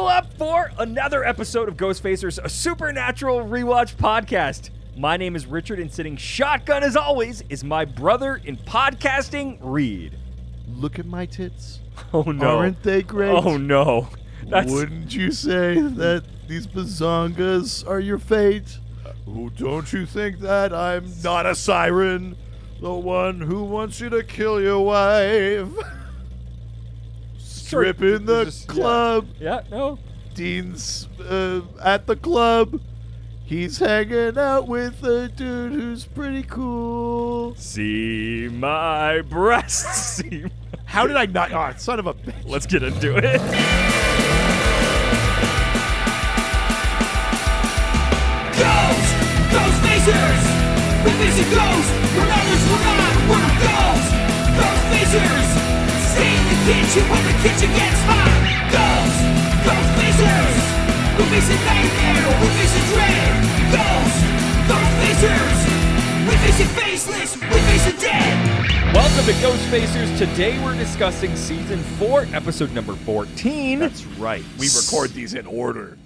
Buckle up for another episode of Ghostfacers, a supernatural rewatch podcast. My name is Richard, and sitting shotgun as always is my brother in podcasting, Reed. Look at my tits. Oh no. Aren't they great? Oh no. Wouldn't you say that these bazongas are your fate? Oh, don't you think that I'm not a siren? The one who wants you to kill your wife. Strip in the club. Yeah, no. Dean's at the club. He's hanging out with a dude who's pretty cool. See my breasts. How did I not? Oh, son of a bitch. Let's get into it. Ghostfacers! We're facing ghosts! We're others, we're not! We're Ghostfacers! Stay in the kitchen when the kitchen gets hot! Ghostfacers! We're facing nightmare! We're facing dread! Ghostfacers! We're facing faceless! We're facing dead! Welcome to Ghostfacers. Today we're discussing Season 4, Episode number 14. That's right. We record these in order.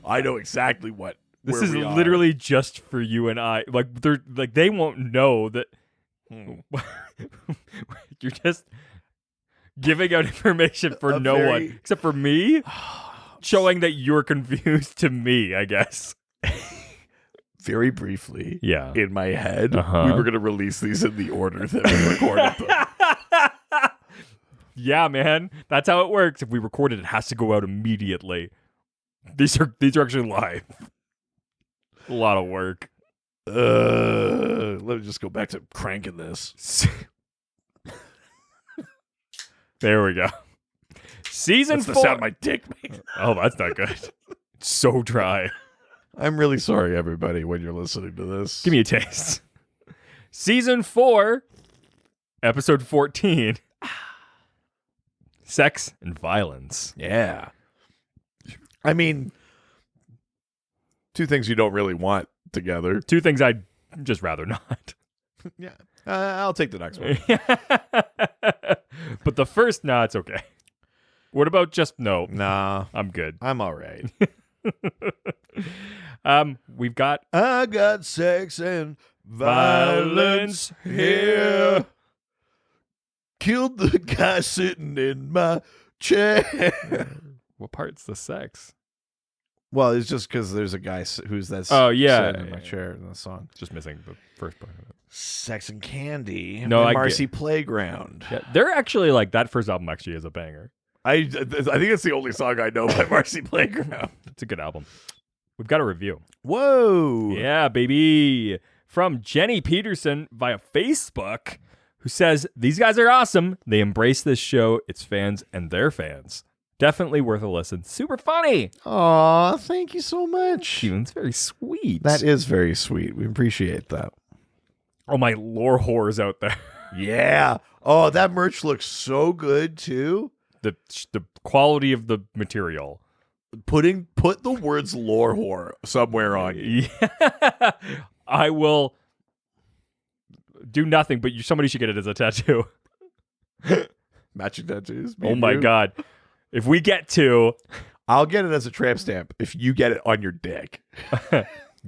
I know exactly what. This is literally just for you and I. They won't know that you're just giving out information for one, except for me, showing that you're confused to me, I guess. Very briefly, yeah, in my head, we were going to release these in the order that we recorded them. Yeah, man, that's how it works. If we record it, it has to go out immediately. These are actually live. A lot of work. Let me just go back to cranking this. There we go. Season 4. That's the sound my dick makes. Oh, that's not good. It's so dry. I'm really sorry, everybody, when you're listening to this. Give me a taste. Season 4, Episode 14. Sex and Violence. Yeah. I mean, two things you don't really want together. Two things I'd just rather not. Yeah. I'll take the next one. But the first, nah, it's okay. What about just no? Nah. I'm good. I'm all right. We've got... I got sex and violence here. Killed the guy sitting in my chair. What part's the sex? Well, it's just because there's a guy who's sitting in my chair in the song. Just missing the first part of it. Sex and Candy. No, by Marcy Playground. Yeah, they're actually like that first album actually is a banger. I think it's the only song I know by Marcy Playground. It's a good album. We've got a review. Whoa. Yeah, baby. From Jenny Peterson via Facebook, who says, "These guys are awesome. They embrace this show, its fans, and their fans. Definitely worth a listen. Super funny." Aw, thank you so much. It's very sweet. That is very sweet. We appreciate that. Oh, my lore whores out there. Yeah. Oh, that merch looks so good, too. The quality of the material. Put the words lore whore somewhere on you. Yeah. I will do nothing, but somebody should get it as a tattoo. Matching tattoos. Oh my God. If we get to... I'll get it as a tramp stamp if you get it on your dick.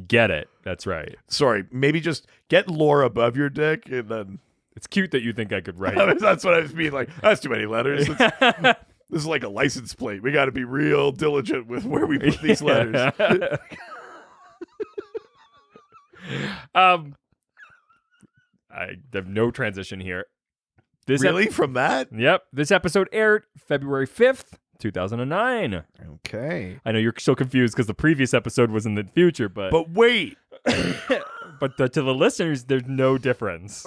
Get it. That's right. Sorry, maybe just get lore above your dick and then... It's cute that you think I could write. That's what I was being like. That's too many letters. This is like a license plate. We got to be real diligent with where we put these letters. I have no transition here. Really? From that? Yep. This episode aired February 5th, 2009. Okay. I know you're still confused because the previous episode was in the future, but... But wait! But to the listeners, there's no difference.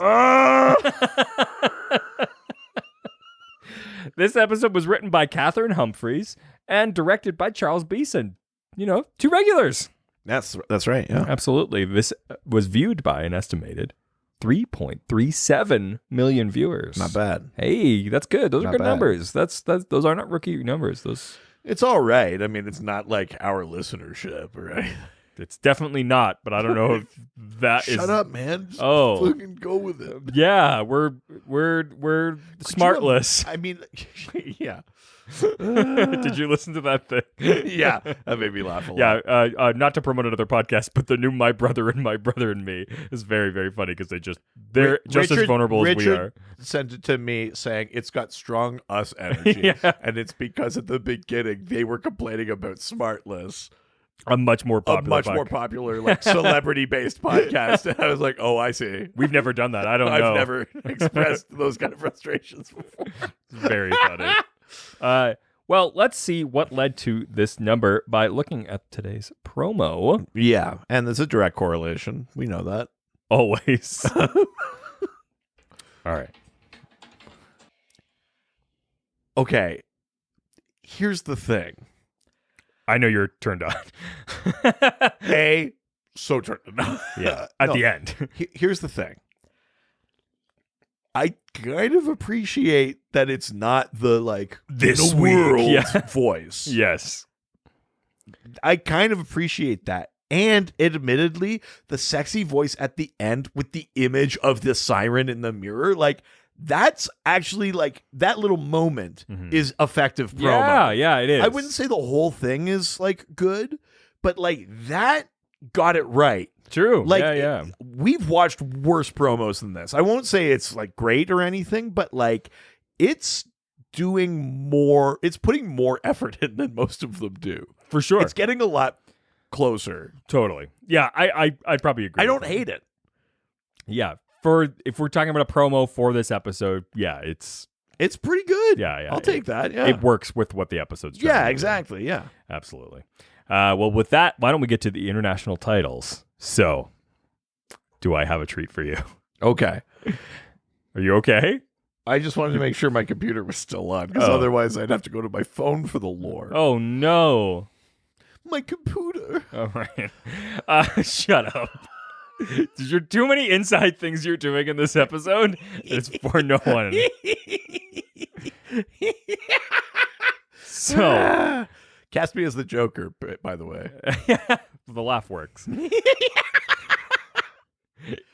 This episode was written by Catherine Humphreys and directed by Charles Beeson. You know, two regulars. That's right, yeah. Absolutely. This was viewed by an estimated 3.37 million viewers. Not bad. Hey, that's good. Those Not are good bad. numbers. Those are not rookie numbers. It's all right. I mean, it's not like our listenership, right? It's definitely not, but I don't know if that is... Shut up, man. Just Oh. fucking go with it. Yeah, we're smartless. I mean, yeah. Did you listen to that thing? Yeah, that made me laugh a lot. Yeah, not to promote another podcast, but the new My Brother and Me is very, very funny because they're just as vulnerable as we are. Sent it to me saying it's got strong us energy. Yeah. And it's because at the beginning they were complaining about Smartless. A much more popular more popular like celebrity-based podcast. And I was like, oh, I see. We've never done that. I don't know. I've never expressed those kind of frustrations before. It's very funny. Well, let's see what led to this number by looking at today's promo. Yeah, and there's a direct correlation. We know that. Always. All right. Okay, here's the thing. I know you're turned on. So turned on. Yeah, at the end. Here's the thing. I kind of appreciate that it's not the This the week, world yeah. voice. Yes. I kind of appreciate that. And admittedly, the sexy voice at the end with the image of the siren in the mirror, that's actually that little moment is effective promo. Yeah, it is. I wouldn't say the whole thing is good, but that got it right. True. Yeah. We've watched worse promos than this. I won't say it's great or anything, but it's doing more. It's putting more effort in than most of them do. For sure. It's getting a lot closer. Totally. Yeah, I'd probably agree. I don't hate it. Yeah. If we're talking about a promo for this episode, yeah, it's pretty good. Yeah. I'll take that. Yeah. It works with what the episode's trying to do. Exactly. Yeah. Absolutely. Well, with that, why don't we get to the international titles? So, do I have a treat for you? Okay. Are you okay? I just wanted to make sure my computer was still on, because otherwise I'd have to go to my phone for the lore. Oh, no. My computer. All right. Shut up. There's too many inside things you're doing in this episode. It's for no one. So, cast me as the Joker, by the way. the laugh works.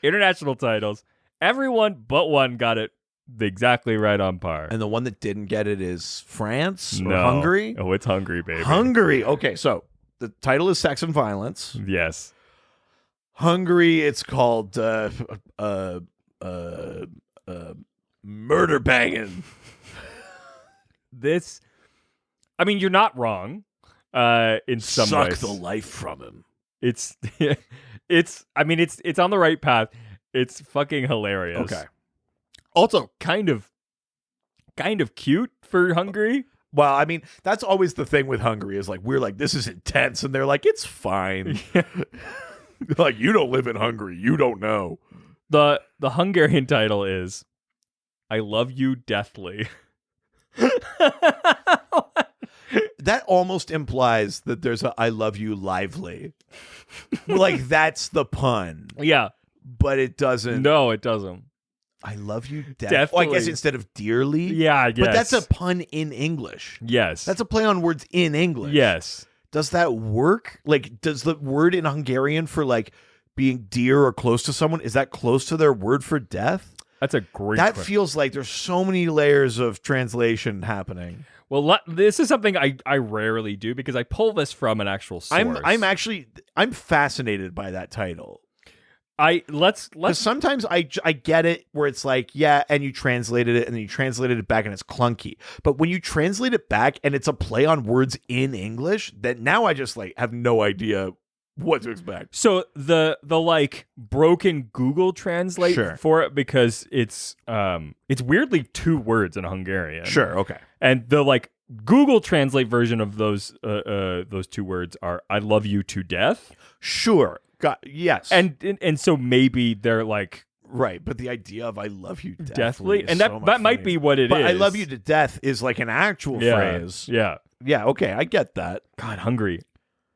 International titles. Everyone but one got it exactly right on par. And the one that didn't get it is France or No. Hungary? Oh, it's Hungary, baby. Hungary. Okay, so the title is Sex and Violence. Yes. Hungary, it's called murder banging. You're not wrong. In some Suck ways, the life from him. it's on the right path. It's fucking hilarious. Okay. Also, kind of cute for Hungary. Well, that's always the thing with Hungary is we're this is intense, and they're it's fine. You don't live in Hungary, you don't know. The Hungarian title is "I Love You Deathly." That almost implies that there's a "I love you lively." That's the pun. Yeah, but it doesn't. No, it doesn't. I love you deathly. Oh, I guess instead of dearly. Yeah, I guess. But that's a pun in English. Yes. That's a play on words in English. Yes. Does that work? Does the word in Hungarian for being dear or close to someone, is that close to their word for death? That's a great That question. feels like there's so many layers of translation happening. Well, this is something I rarely do because I pull this from an actual source. I'm fascinated by that title. Let's Because sometimes I get it where it's and you translated it and then you translated it back and it's clunky. But when you translate it back and it's a play on words in English, then now I just have no idea what to expect. So the broken Google Translate Sure. for it, because it's weirdly two words in Hungarian. Sure, okay. And the Google Translate version of those two words are "I love you to death." Sure. Yes. And so maybe they're right, but the idea of "I love you deathly, is and so that might funnier. be what it is. But "I love you to death" is an actual phrase. Yeah. Yeah, okay, I get that. God, Hungary.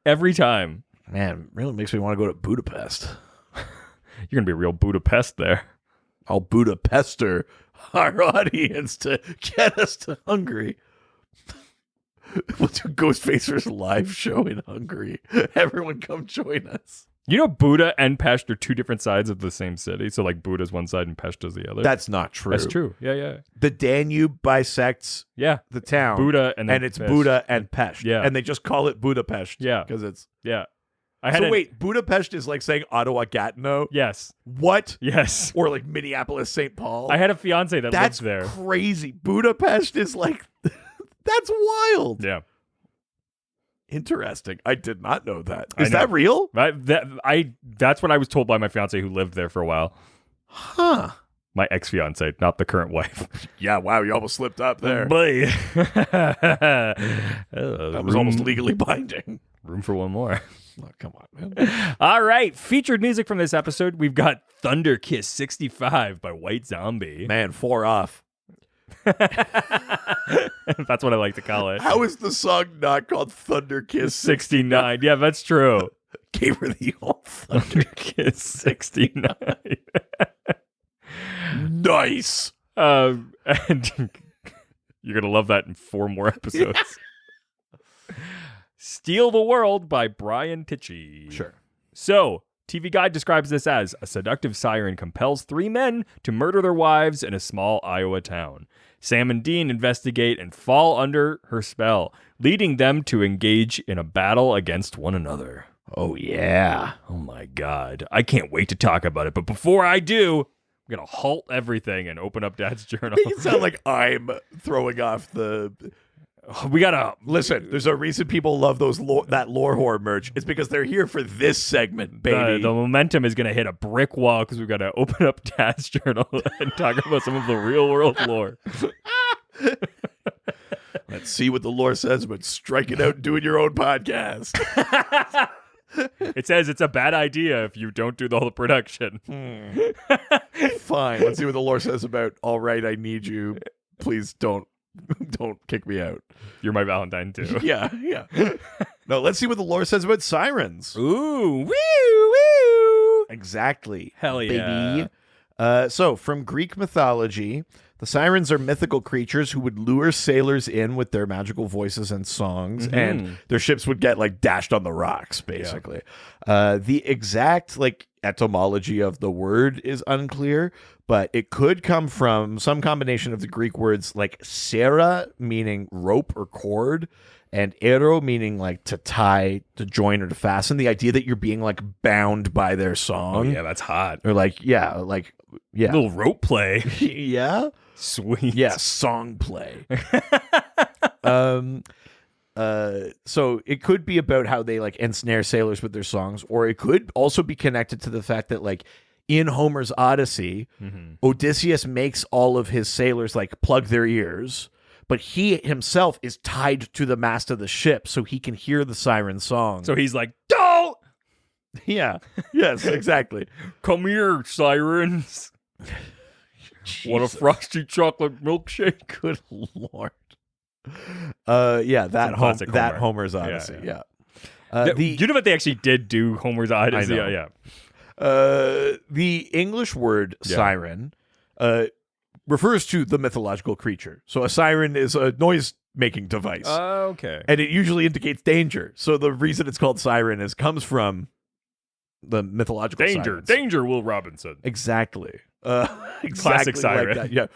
Every time. Man, really makes me want to go to Budapest. You're going to be a real Budapest there. I'll Budapester our audience to get us to Hungary. We'll do Ghostfacer's live show in Hungary. Everyone come join us. You know, Buda and Pest are two different sides of the same city. So like Buda's one side and Pest is the other. That's not true. That's true. Yeah. The Danube bisects the town. Buda and it's Pest. Buda and Pest. Yeah. And they just call it Budapest. Yeah. Because it's... Yeah. Wait, Budapest is like saying Ottawa-Gatineau? Yes. What? Yes. Or like Minneapolis, St. Paul? I had a fiance that That's lived there. crazy. Budapest is like... That's wild. Yeah. Interesting. I did not know that. I Is know. that real? That's what I was told by my fiance who lived there for a while. Huh. My ex-fiance, not the current wife. Yeah, wow, you almost slipped up there. Boy. That was almost legally binding. Room for one more. Oh, come on, man. All right. Featured music from this episode. We've got Thunder Kiss 65 by White Zombie. Man, 4 off. That's what I like to call it. How is the song not called Thunder Kiss 69. Yeah, that's true. Gave her the old Thunder Kiss 69. Nice. And you're going to love that in 4 more episodes. Steal the World by Brian Tichy. Sure. So, TV Guide describes this as a seductive siren compels 3 men to murder their wives in a small Iowa town. Sam and Dean investigate and fall under her spell, leading them to engage in a battle against one another. Oh, yeah. Oh my God. I can't wait to talk about it. But before I do, I'm going to halt everything and open up Dad's journal. Make it sound like I'm throwing off the... We got to... Listen, there's a reason people love that lore horror merch. It's because they're here for this segment, baby. The momentum is going to hit a brick wall because we've got to open up Dad's journal and talk about some of the real world lore. Let's see what the lore says about striking out and doing your own podcast. It says it's a bad idea if you don't do all the production. Fine. Let's see what the lore says about, all right, I need you. Please don't kick me out. You're my Valentine too. Yeah. No, let's see what the lore says about sirens. Ooh, woo. Exactly. Hell yeah. Baby. So, from Greek mythology, the sirens are mythical creatures who would lure sailors in with their magical voices and songs, and their ships would get like dashed on the rocks, basically. Yeah. The exact etymology of the word is unclear, but it could come from some combination of the Greek words like sera, meaning rope or cord, and ero, meaning like to tie, to join, or to fasten. The idea that you're being like bound by their song. Oh yeah, that's hot. Or yeah. Little rope play. Yeah. Sweet. Yeah, song play. So it could be about how they like ensnare sailors with their songs, or it could also be connected to the fact that like in Homer's Odyssey, Odysseus makes all of his sailors like plug their ears, but he himself is tied to the mast of the ship so he can hear the siren song. So he's like, don't! Yeah. Yes, exactly. Come here, sirens. Want a frosty chocolate milkshake? Good Lord. That classic Homer. Homer's Odyssey. Yeah. You know what they actually did do Homer's Odyssey? I know. Yeah. The English word siren refers to the mythological creature. So a siren is a noise-making device. Okay. And it usually indicates danger. So the reason it's called siren comes from the mythological sirens. Danger, Will Robinson. Exactly. Exactly Classic siren. like that. Yeah.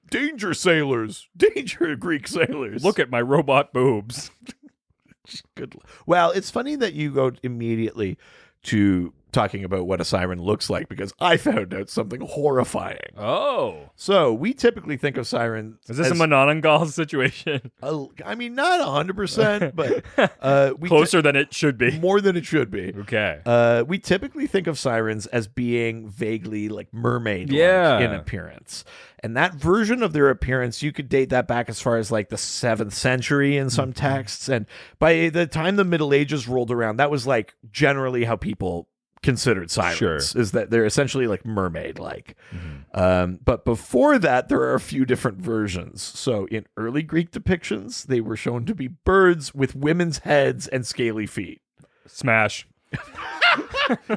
Danger, sailors. Danger, Greek sailors. Look at my robot boobs. Good. Well, it's funny that you go immediately to talking about what a siren looks like, because I found out something horrifying. Oh. So we typically think of sirens. Is this a Mononongal situation? I mean, not 100%, but closer than it should be. More than it should be. Okay. We typically think of sirens as being vaguely like mermaid in appearance. And that version of their appearance, you could date that back as far as like the 7th century in some texts. And by the time the Middle Ages rolled around, that was like generally how people considered sirens, is that they're essentially like mermaid-like. But before that, there are a few different versions. So in early Greek depictions, they were shown to be birds with women's heads and scaly feet. Smash.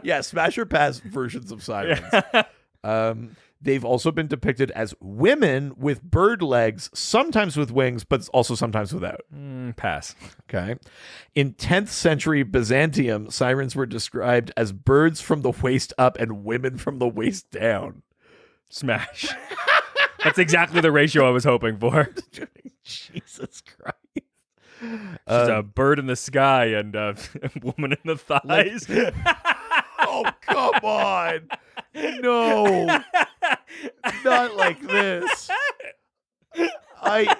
Yeah, smash or pass versions of sirens. They've also been depicted as women with bird legs, sometimes with wings, but also sometimes without. Pass. Okay. In 10th century Byzantium, sirens were described as birds from the waist up and women from the waist down. Smash. That's exactly the ratio I was hoping for. Jesus Christ. She's a bird in the sky and a woman in the thighs. Oh, come on. No. Not like this. I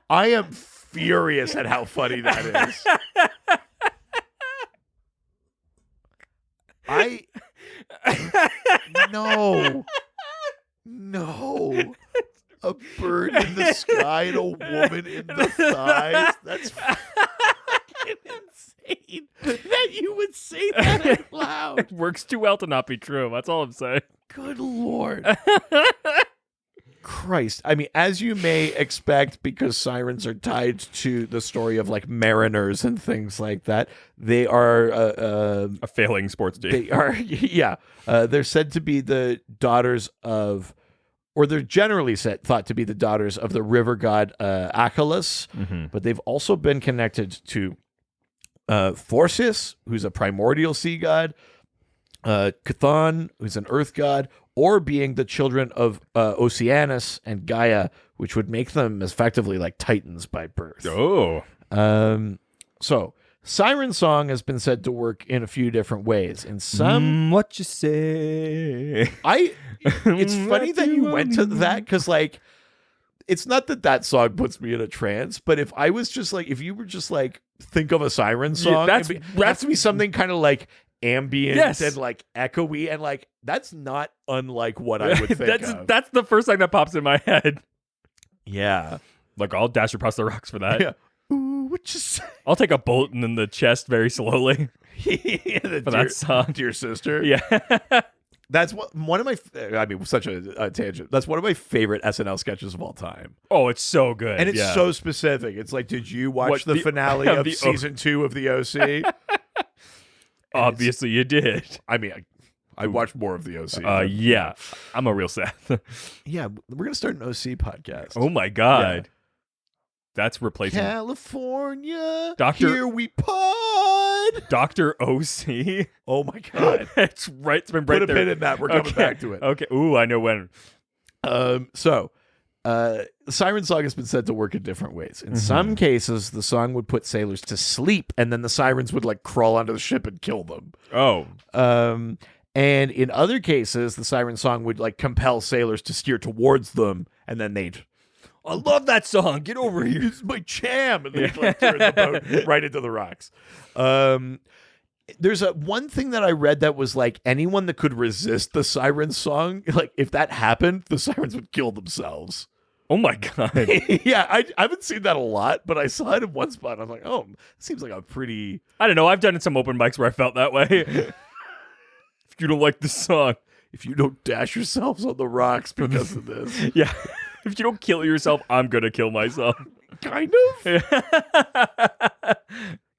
am furious at how funny that is. No. A bird in the sky and a woman in the thighs. That's fucking insane that you would say that out loud. It works too well to not be true. That's all I'm saying. Good Lord. Christ. I mean, as you may expect, because sirens are tied to the story of like mariners and things like that, they are a failing sports team. They are, yeah. They're said to be the daughters of, or they're generally thought to be the daughters of the river god Achelous, but they've also been connected to Phorcys, who's a primordial sea god, Chthon, who's an earth god, or being the children of Oceanus and Gaia, which would make them effectively like titans by birth. Oh. So, siren song has been said to work in a few different ways. In some... what you say? It's funny that you went to that, because like, it's not that song puts me in a trance, but if I was just like, if you were just like, think of a siren song, that's to be something kind of like ambient Yes. and like echoey, and like that's not unlike what I would think of. That's the first thing that pops in my head. Yeah. Like, I'll dash across the rocks for that. Yeah. Ooh, what you say? I'll take a bullet in the chest very slowly Yeah, for that song. Dear sister. Yeah. That's one of my, I mean, such a tangent. That's one of my favorite SNL sketches of all time. Oh, it's so good. And it's so specific. It's like, did you watch the finale of season 2 of The OC? Obviously you did. I mean, I watched more of The OC. Yeah. I'm a real Seth. Yeah, we're going to start an OC podcast. Oh my God. That's replacing California. Dr. Here we pod. Dr. OC. Oh my God. It's right. It's been right Put a there. pin in that. We're coming back to it. Okay. Ooh, I know when. So, siren song has been said to work in different ways. In some cases, the song would put sailors to sleep, and then the sirens would like crawl onto the ship and kill them. Oh. And in other cases, the siren song would like compel sailors to steer towards them, and then they'd, I love that song. Get over here. "This is my jam," and they'd like turn the boat right into the rocks. There's one thing that I read that was like, anyone that could resist the siren song, like if that happened, the sirens would kill themselves. Oh my God. Yeah, I haven't seen that a lot, but I saw it in one spot. I was like, oh, it seems like a pretty... I don't know. I've done some open mics where I felt that way. If you don't like this song. If you don't dash yourselves on the rocks because of this. Yeah. If you don't kill yourself, I'm going to kill myself. Kind of?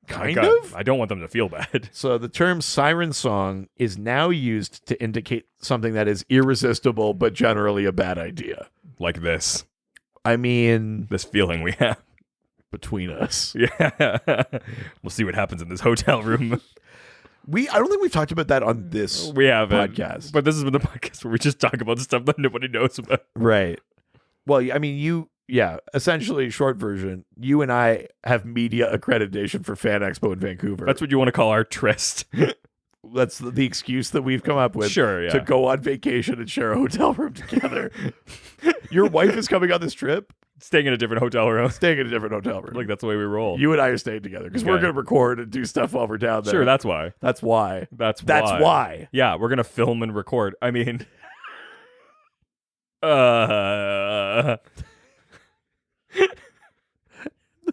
Kind of? I don't want them to feel bad. So the term siren song is now used to indicate something that is irresistible, but generally a bad idea. Like this. I mean... This feeling we have. Between us. Yeah. We'll see what happens in this hotel room. I don't think we've talked about that on this podcast. But this has been the podcast where we just talk about the stuff that nobody knows about. Right. Well, I mean, essentially, short version, you and I have media accreditation for Fan Expo in Vancouver. That's what you want to call our tryst. That's the excuse that we've come up with. Sure, yeah. To go on vacation and share a hotel room together. Your wife is coming on this trip? Staying in a different hotel room. Staying in a different hotel room. Like, that's the way we roll. You and I are staying together because we're going to record and do stuff while we're down there. Sure, that's why. That's why. That's why. Yeah, we're going to film and record. I mean...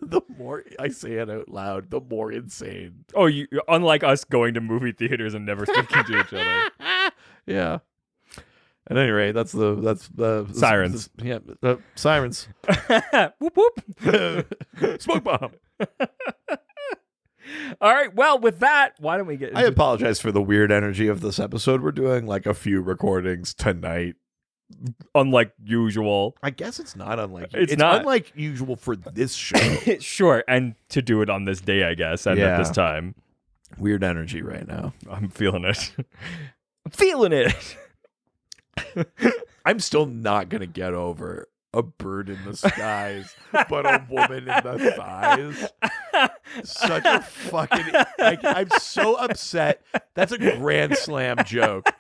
The more I say it out loud, the more insane. Oh, unlike us going to movie theaters and never speaking to each other. Yeah. At any rate, that's the Sirens. Sirens. Whoop whoop. Smoke bomb. All right. Well, with that, why don't we get? I apologize for the weird energy of this episode. We're doing like a few recordings tonight. Unlike usual. I guess it's not unlike. It's not unlike usual for this show. Sure, and to do it on this day, I guess, and at this time. Weird energy right now. I'm feeling it. I'm feeling it. I'm still not gonna get over a bird in the skies, but a woman in the thighs. Such a fucking... Like, I'm so upset. That's a Grand Slam joke.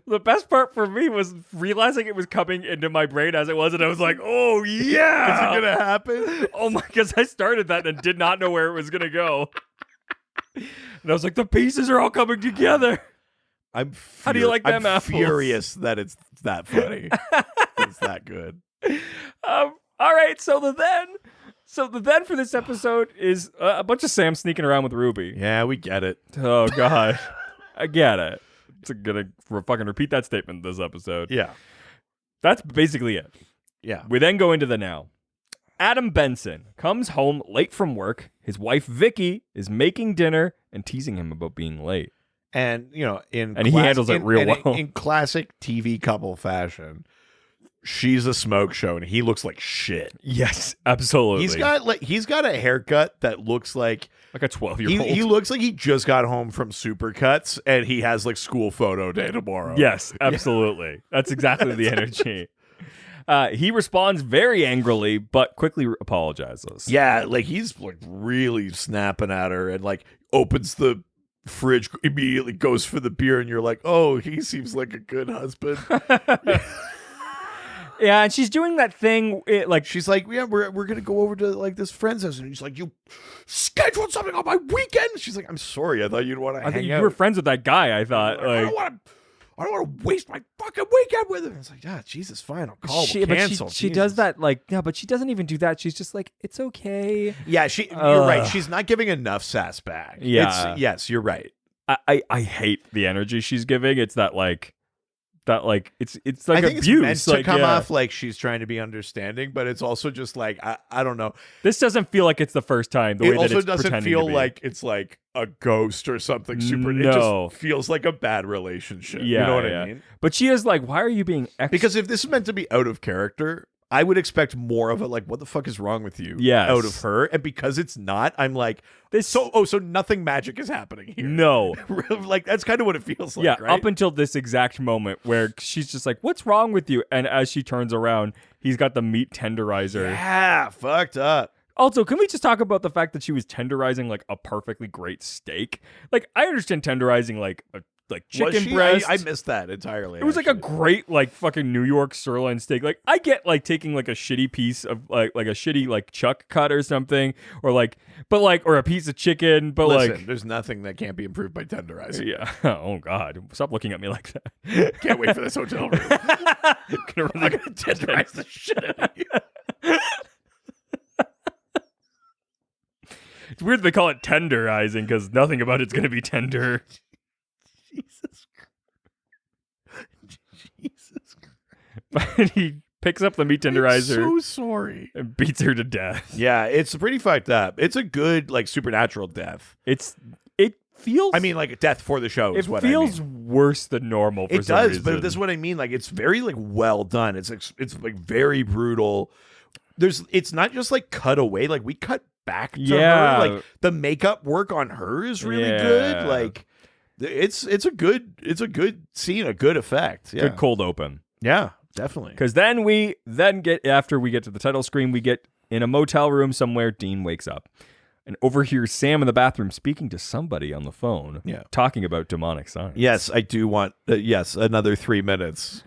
The best part for me was realizing it was coming into my brain as it was, and I was like, oh, yeah. Is it going to happen? Oh, my... Because I started that and did not know where it was going to go. And I was like, the pieces are all coming together. How do you like them apples? I'm furious that it's that funny. It's that good. All right, so the then for this episode is a bunch of Sam sneaking around with Ruby. Yeah, we get it. Oh God, I get it. I'm gonna fucking repeat that statement this episode. Yeah, that's basically it. Yeah. We then go into the now. Adam Benson comes home late from work. His wife Vicky is making dinner and teasing him about being late. And, you know, he handles it real well. In classic TV couple fashion, she's a smoke show and he looks like shit. Yes, absolutely. He's got a haircut that looks like a 12-year-old. He looks like he just got home from Supercuts and he has like school photo day tomorrow. Yes, absolutely. That's exactly the energy. He responds very angrily, but quickly apologizes. Yeah, like he's like really snapping at her and like opens the fridge, immediately goes for the beer, and you're like, oh, he seems like a good husband. Yeah, and she's doing that thing like she's like, yeah, we're gonna go over to like this friend's house, and he's like, you scheduled something on my weekend. She's like, I'm sorry, I thought you'd want to hang out. You were friends with that guy. I thought I don't want to waste my fucking weekend with him. It's like, yeah, Jesus, fine, I'll call. We'll cancel. She does that like, yeah, but she doesn't even do that. She's just like, it's okay. Yeah, you're right. She's not giving enough sass back. Yeah, yes, you're right. I hate the energy she's giving. It's that like it's like I think abuse. It's meant to come off like she's trying to be understanding, but it's also just like I don't know. This doesn't feel like it's the first time. It also doesn't feel like it's like a ghost or something super. No. It just feels like a bad relationship. Yeah, you know what I mean? But she is like, why are you being because if this is meant to be out of character, I would expect more of a like, what the fuck is wrong with you? Yes. Out of her. And because it's not, I'm like, so nothing magic is happening here. No. Like, that's kind of what it feels like, yeah, right? Up until this exact moment where she's just like, what's wrong with you? And as she turns around, he's got the meat tenderizer. Yeah, fucked up. Also, can we just talk about the fact that she was tenderizing like a perfectly great steak? Like, I understand tenderizing like chicken breast. I missed that entirely. It was like a great like fucking New York sirloin steak. Like I get like taking like a shitty piece of like a shitty like chuck cut or something, or like or a piece of chicken. But listen, there's nothing that can't be improved by tenderizing. Yeah. Oh God, stop looking at me like that. Can't wait for this hotel room. I'm gonna tenderize the shit out of you. It's weird they call it tenderizing because nothing about it's gonna be tender. Jesus Christ. He picks up the meat tenderizer. I'm so sorry. And beats her to death. Yeah, it's pretty fucked up. It's a good, like, supernatural death. It feels... I mean, like, death for the show is what I mean. It feels worse than normal for some reason. But this is what I mean. Like, it's very, like, well done. It's like, very brutal. It's not just, like, cut away. Like, we cut back to her. Like, the makeup work on her is really good. Like... It's a good scene, a good effect. Yeah. Good cold open. Yeah, definitely. Because then after we get to the title screen, we get in a motel room somewhere. Dean wakes up and overhears Sam in the bathroom speaking to somebody on the phone. Yeah, talking about demonic signs. Yes, I do want. Another 3 minutes.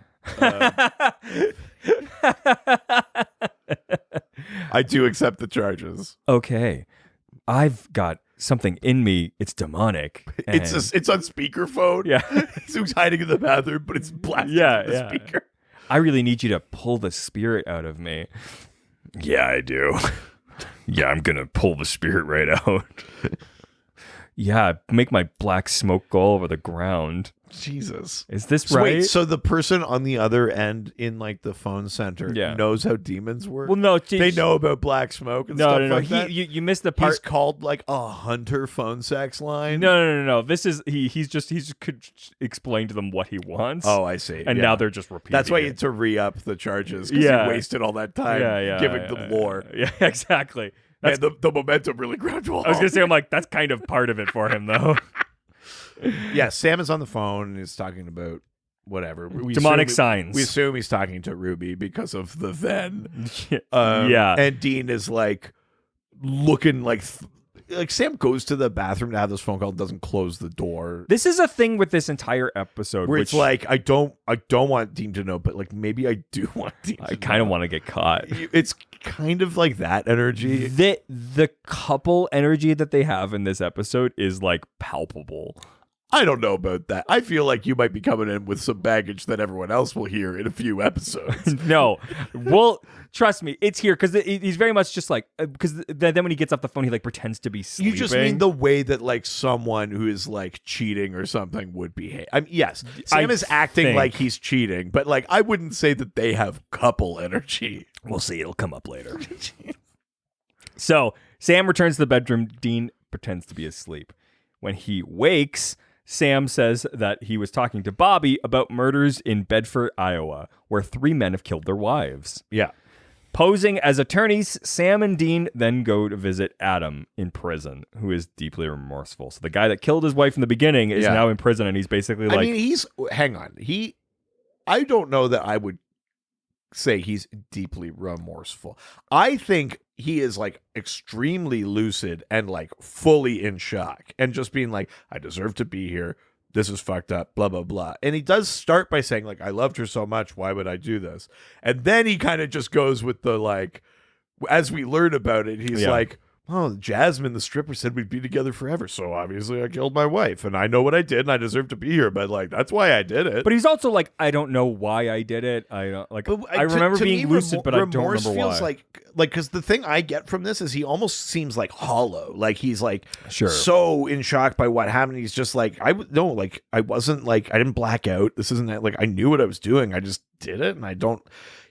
I do accept the charges. Okay, I've got something in me. It's demonic. It's on speakerphone. Yeah. Who's hiding in the bathroom, but it's blasted the speaker. I really need you to pull the spirit out of me. Yeah, I do. Yeah, I'm gonna pull the spirit right out. Yeah, make my black smoke go over the ground. Jesus. Is this So right? wait, so the person on the other end in like the phone center knows how demons work? Well, no. They know about black smoke and no, stuff no, no. like that? You missed the part. He's called like a hunter phone sex line? No. This is he's just could explain to them what he wants. Oh, I see. And now they're just repeating. That's why you it. had to re-up the charges because he wasted all that time giving them lore. Yeah, exactly. Man, the momentum really grabbed to a I was halt. gonna say, I'm like, that's kind of part of it for him, though. Yeah, Sam is on the phone and is talking about whatever. Demonic signs. We assume he's talking to Ruby because of the then. Yeah. And Dean is like looking like Sam goes to the bathroom to have this phone call, doesn't close the door. This is a thing with this entire episode, Where which it's like I don't want Dean to know, but like maybe I do want Dean. I kind of want to get caught. It's kind of like that energy. The couple energy that they have in this episode is like palpable. I don't know about that. I feel like you might be coming in with some baggage that everyone else will hear in a few episodes. No, well, trust me, it's here because he's very much just like because then when he gets off the phone, he like pretends to be sleeping. You just mean the way that like someone who is like cheating or something would behave. I mean, yes, Sam is acting like he's cheating, but like I wouldn't say that they have couple energy. We'll see. It'll come up later. So Sam returns to the bedroom. Dean pretends to be asleep. When he wakes, Sam says that he was talking to Bobby about murders in Bedford, Iowa, where 3 men have killed their wives. Yeah. Posing as attorneys, Sam and Dean then go to visit Adam in prison, who is deeply remorseful. So the guy that killed his wife in the beginning is now in prison, and he's basically like... I mean, hang on. I don't know that I would say he's deeply remorseful. I think he is like extremely lucid and like fully in shock and just being like, I deserve to be here. This is fucked up, blah, blah, blah. And he does start by saying like, I loved her so much. Why would I do this? And then he kind of just goes with the like, as we learn about it, he's like, oh, Jasmine, the stripper, said we'd be together forever. So obviously I killed my wife and I know what I did and I deserve to be here. But like, that's why I did it. But he's also like, I don't know why I did it. I don't like. But I remember to being me, lucid, but I don't remorse remember feels why. like because the thing I get from this is he almost seems like hollow. Like he's like Sure. so in shock by what happened. He's just like I wasn't like I didn't black out. This isn't that like I knew what I was doing. I just did it, and I don't.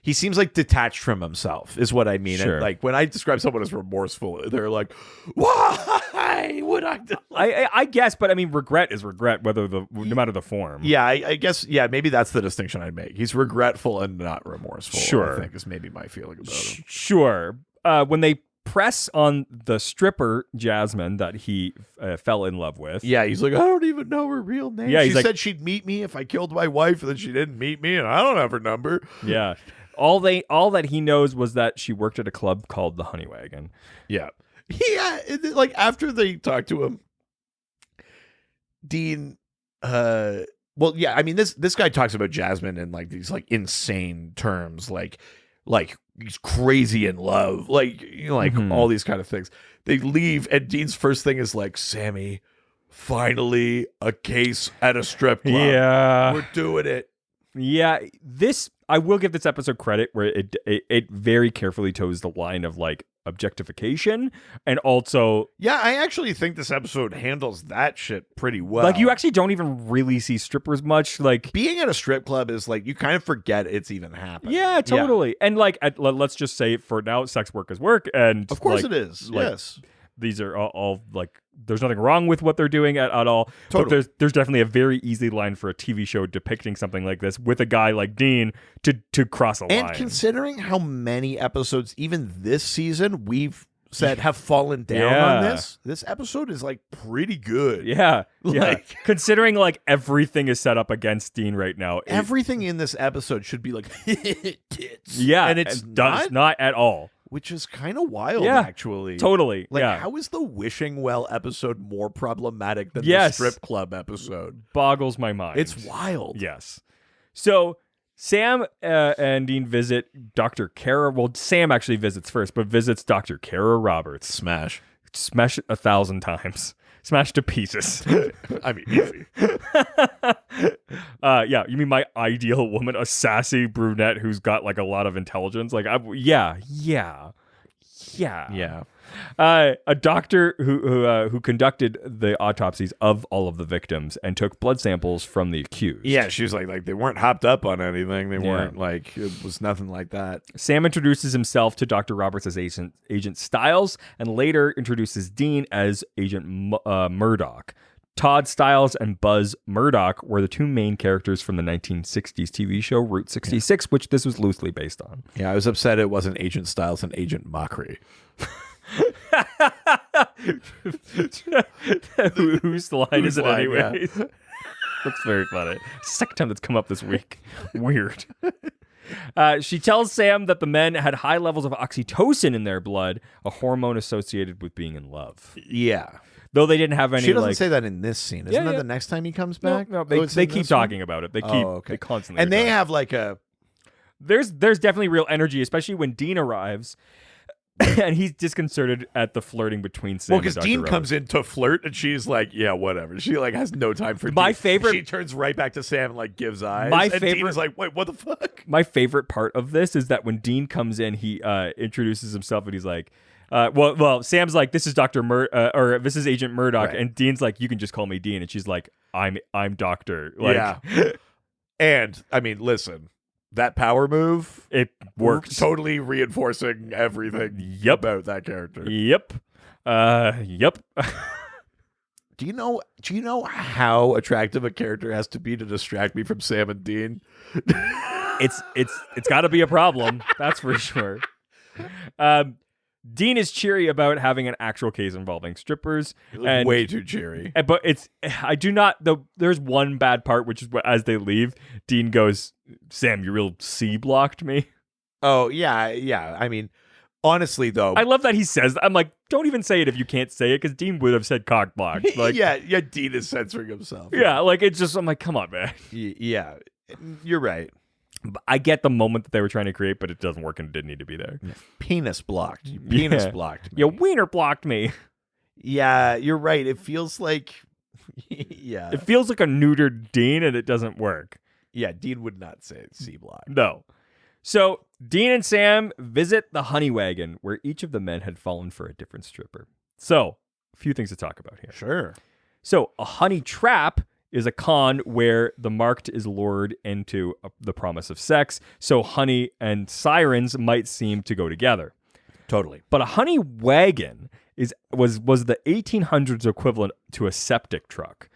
He seems like detached from himself, is what I mean. Sure. And like when I describe someone as remorseful, they're like, "Why would I do?" I guess, but I mean, regret is regret, no matter the form. Yeah, I guess. Yeah, maybe that's the distinction I'd make. He's regretful and not remorseful. Sure. I think is maybe my feeling about him. Sure. When they press on the stripper Jasmine that he fell in love with. Yeah, he's like, I don't even know her real name. Yeah, she he's like, said she'd meet me if I killed my wife, and then she didn't meet me, and I don't have her number. Yeah. All that he knows was that she worked at a club called the Honey Wagon. Yeah. Yeah, like after they talk to him, Dean well, yeah, I mean this guy talks about Jasmine in like these like insane terms, like he's crazy in love, like all these kind of things. They leave, and Dean's first thing is like, Sammy, finally a case at a strip club. Yeah. We're doing it. Yeah, I will give this episode credit where it very carefully toes the line of like objectification and also I actually think this episode handles that shit pretty well. like you actually don't even really see strippers much. Like being at a strip club is like you kind of forget it's even happening. Yeah, totally. And like let's just say for now, sex work is work, and of course like, it is. Like, yes, these are all like there's nothing wrong with what they're doing at all. Totally. But there's definitely a very easy line for a TV show depicting something like this with a guy like Dean to cross a line. and considering how many episodes even this season we've said have fallen down on this episode is like pretty good. Yeah. Like- Considering like everything is set up against Dean right now. Everything in this episode should be like tits. Yeah. and it's not at all. which is kind of wild, Yeah, actually. Totally. Like, yeah. how is the wishing well episode more problematic than the Yes. strip club episode? Boggles my mind. It's wild. Yes. So Sam and Dean visit Dr. Kara. Well, Sam actually visits first, but visits Dr. Kara Roberts. Smash. Smash it 1,000 times. Smash to pieces. I mean, easy. Yeah, you mean my ideal woman, a sassy brunette who's got like a lot of intelligence? Like, yeah. Yeah. A doctor who conducted the autopsies of all of the victims and took blood samples from the accused. Yeah, she was like they weren't hopped up on anything. They weren't like, it was nothing like that. Sam introduces himself to Dr. Roberts as Agent Stiles and later introduces Dean as Agent Murdoch. Todd Stiles and Buzz Murdoch were the two main characters from the 1960s TV show Route 66, which this was loosely based on. Yeah, I was upset it wasn't Agent Stiles and Agent Mockery. Whose line is it line, anyway? That's very funny. Second time that's come up this week. Weird. She tells Sam that the men had high levels of oxytocin in their blood, a hormone associated with being in love. Yeah. Though they didn't have any. She doesn't say that in this scene. Isn't that the next time he comes back? No, they keep talking about it. They keep they constantly. And they have like a. There's definitely real energy, especially when Dean arrives. And he's disconcerted at the flirting between Sam and Dr. Well, because Dean Roberts. comes in to flirt, and she's like, "Yeah, whatever." She like has no time for my Dean. favorite. She turns right back to Sam and like gives eyes. And Dean is like, "Wait, what the fuck?" My favorite part of this is that when Dean comes in, he introduces himself and he's like, "Well, Sam's like, this is or this is Agent Murdoch," and Dean's like, "You can just call me Dean," and she's like, "I'm Doctor." Like, yeah. And I mean, listen. That power move, it works. Totally reinforcing everything about that character. Yep. Yep. Do you know how attractive a character has to be to distract me from Sam and Dean? It's got to be a problem. That's for sure. Dean is cheery about having an actual case involving strippers. And way too cheery. But there's one bad part, which is as they leave, Dean goes, "Sam, you real C blocked me." Oh, yeah. I mean, honestly, though. I love that he says that. I'm like, don't even say it if you can't say it, because Dean would have said cock blocked. Like, yeah, Dean is censoring himself. Yeah, like it's just, I'm like, come on, man. Yeah, you're right. I get the moment that they were trying to create, but it doesn't work and it didn't need to be there. Yeah. Penis blocked. Penis blocked me. Your wiener blocked me. Yeah, you're right. It feels like, yeah. It feels like a neutered Dean, and it doesn't work. Yeah, Dean would not say C block. No. So Dean and Sam visit the honey wagon, where each of the men had fallen for a different stripper. So, a few things to talk about here. Sure. So, a honey trap is a con where the marked is lured into the promise of sex. So honey and sirens might seem to go together. Totally. But a honey wagon was the 1800s equivalent to a septic truck.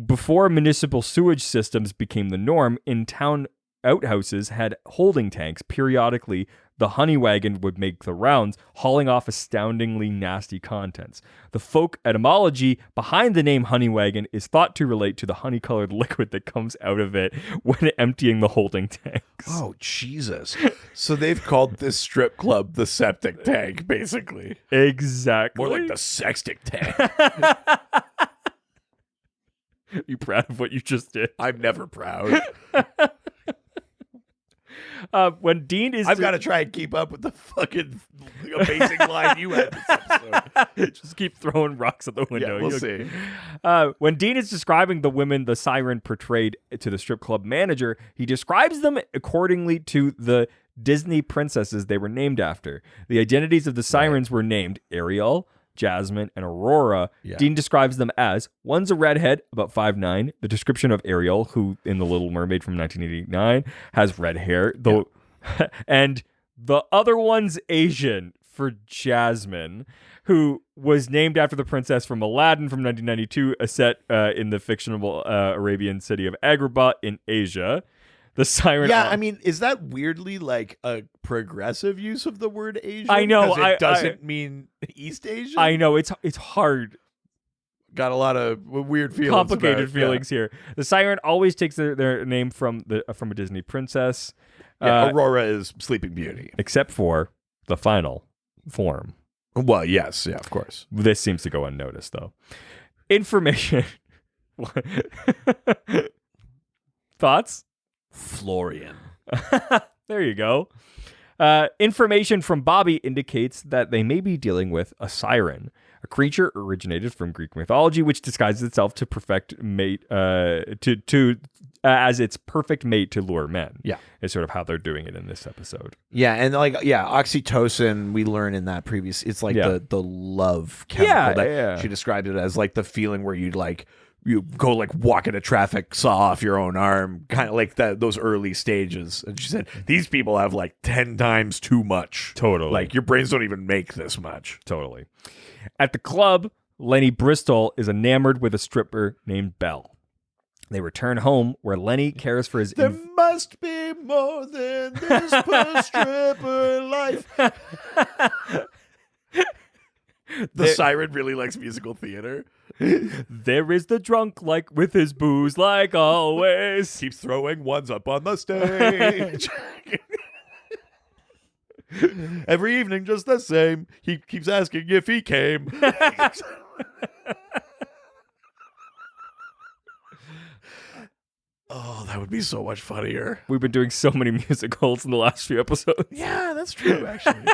Before municipal sewage systems became the norm, in-town outhouses had holding tanks. Periodically, the honey wagon would make the rounds, hauling off astoundingly nasty contents. The folk etymology behind the name honey wagon is thought to relate to the honey-colored liquid that comes out of it when emptying the holding tanks. Oh, Jesus. So they've called this strip club the septic tank, basically. Exactly. More like the sextic tank. You proud of what you just did? I'm never proud. When Dean is... I've got to try and keep up with the fucking amazing line you had this episode. Just keep throwing rocks at the window. Yeah, we'll see. When Dean is describing the women the siren portrayed to the strip club manager, he describes them accordingly to the Disney princesses they were named after. The identities of the sirens were named Ariel, Jasmine, and Aurora. Yeah. Dean describes them as, one's a redhead, about 5'9". The description of Ariel, who in The Little Mermaid from 1989 has red hair, though, and the other one's Asian for Jasmine, who was named after the princess from Aladdin from 1992, a set in the fictional Arabian city of Agrabah in Asia. The siren. Yeah, I mean, is that weirdly like a progressive use of the word Asian? I know. It doesn't mean East Asian. I know. It's hard. Got a lot of weird feelings. Complicated feelings here. The siren always takes their name from a Disney princess. Yeah, Aurora is Sleeping Beauty, except for the final form. Well, yes, yeah, of course. This seems to go unnoticed, though. Information. Thoughts? Florian. There you go. Information from Bobby indicates that they may be dealing with a siren, a creature originated from Greek mythology, which disguises itself to perfect mate to as its perfect mate to lure men. Yeah. Is sort of how they're doing it in this episode. Yeah, and oxytocin, we learn in that previous, it's like the love chemical that she described it as, like the feeling where you go like walk in a traffic, saw off your own arm, kind of like those early stages. And she said, these people have like 10 times too much. Totally. Like your brains don't even make this much. Totally. At the club, Lenny Bristol is enamored with a stripper named Belle. They return home where Lenny cares for his... There must be more than this per stripper life. The Siren really likes musical theater. There is the drunk, like with his booze, like always. Keeps throwing ones up on the stage. Every evening, just the same. He keeps asking if he came. Oh, that would be so much funnier. We've been doing so many musicals in the last few episodes. Yeah, that's true, actually.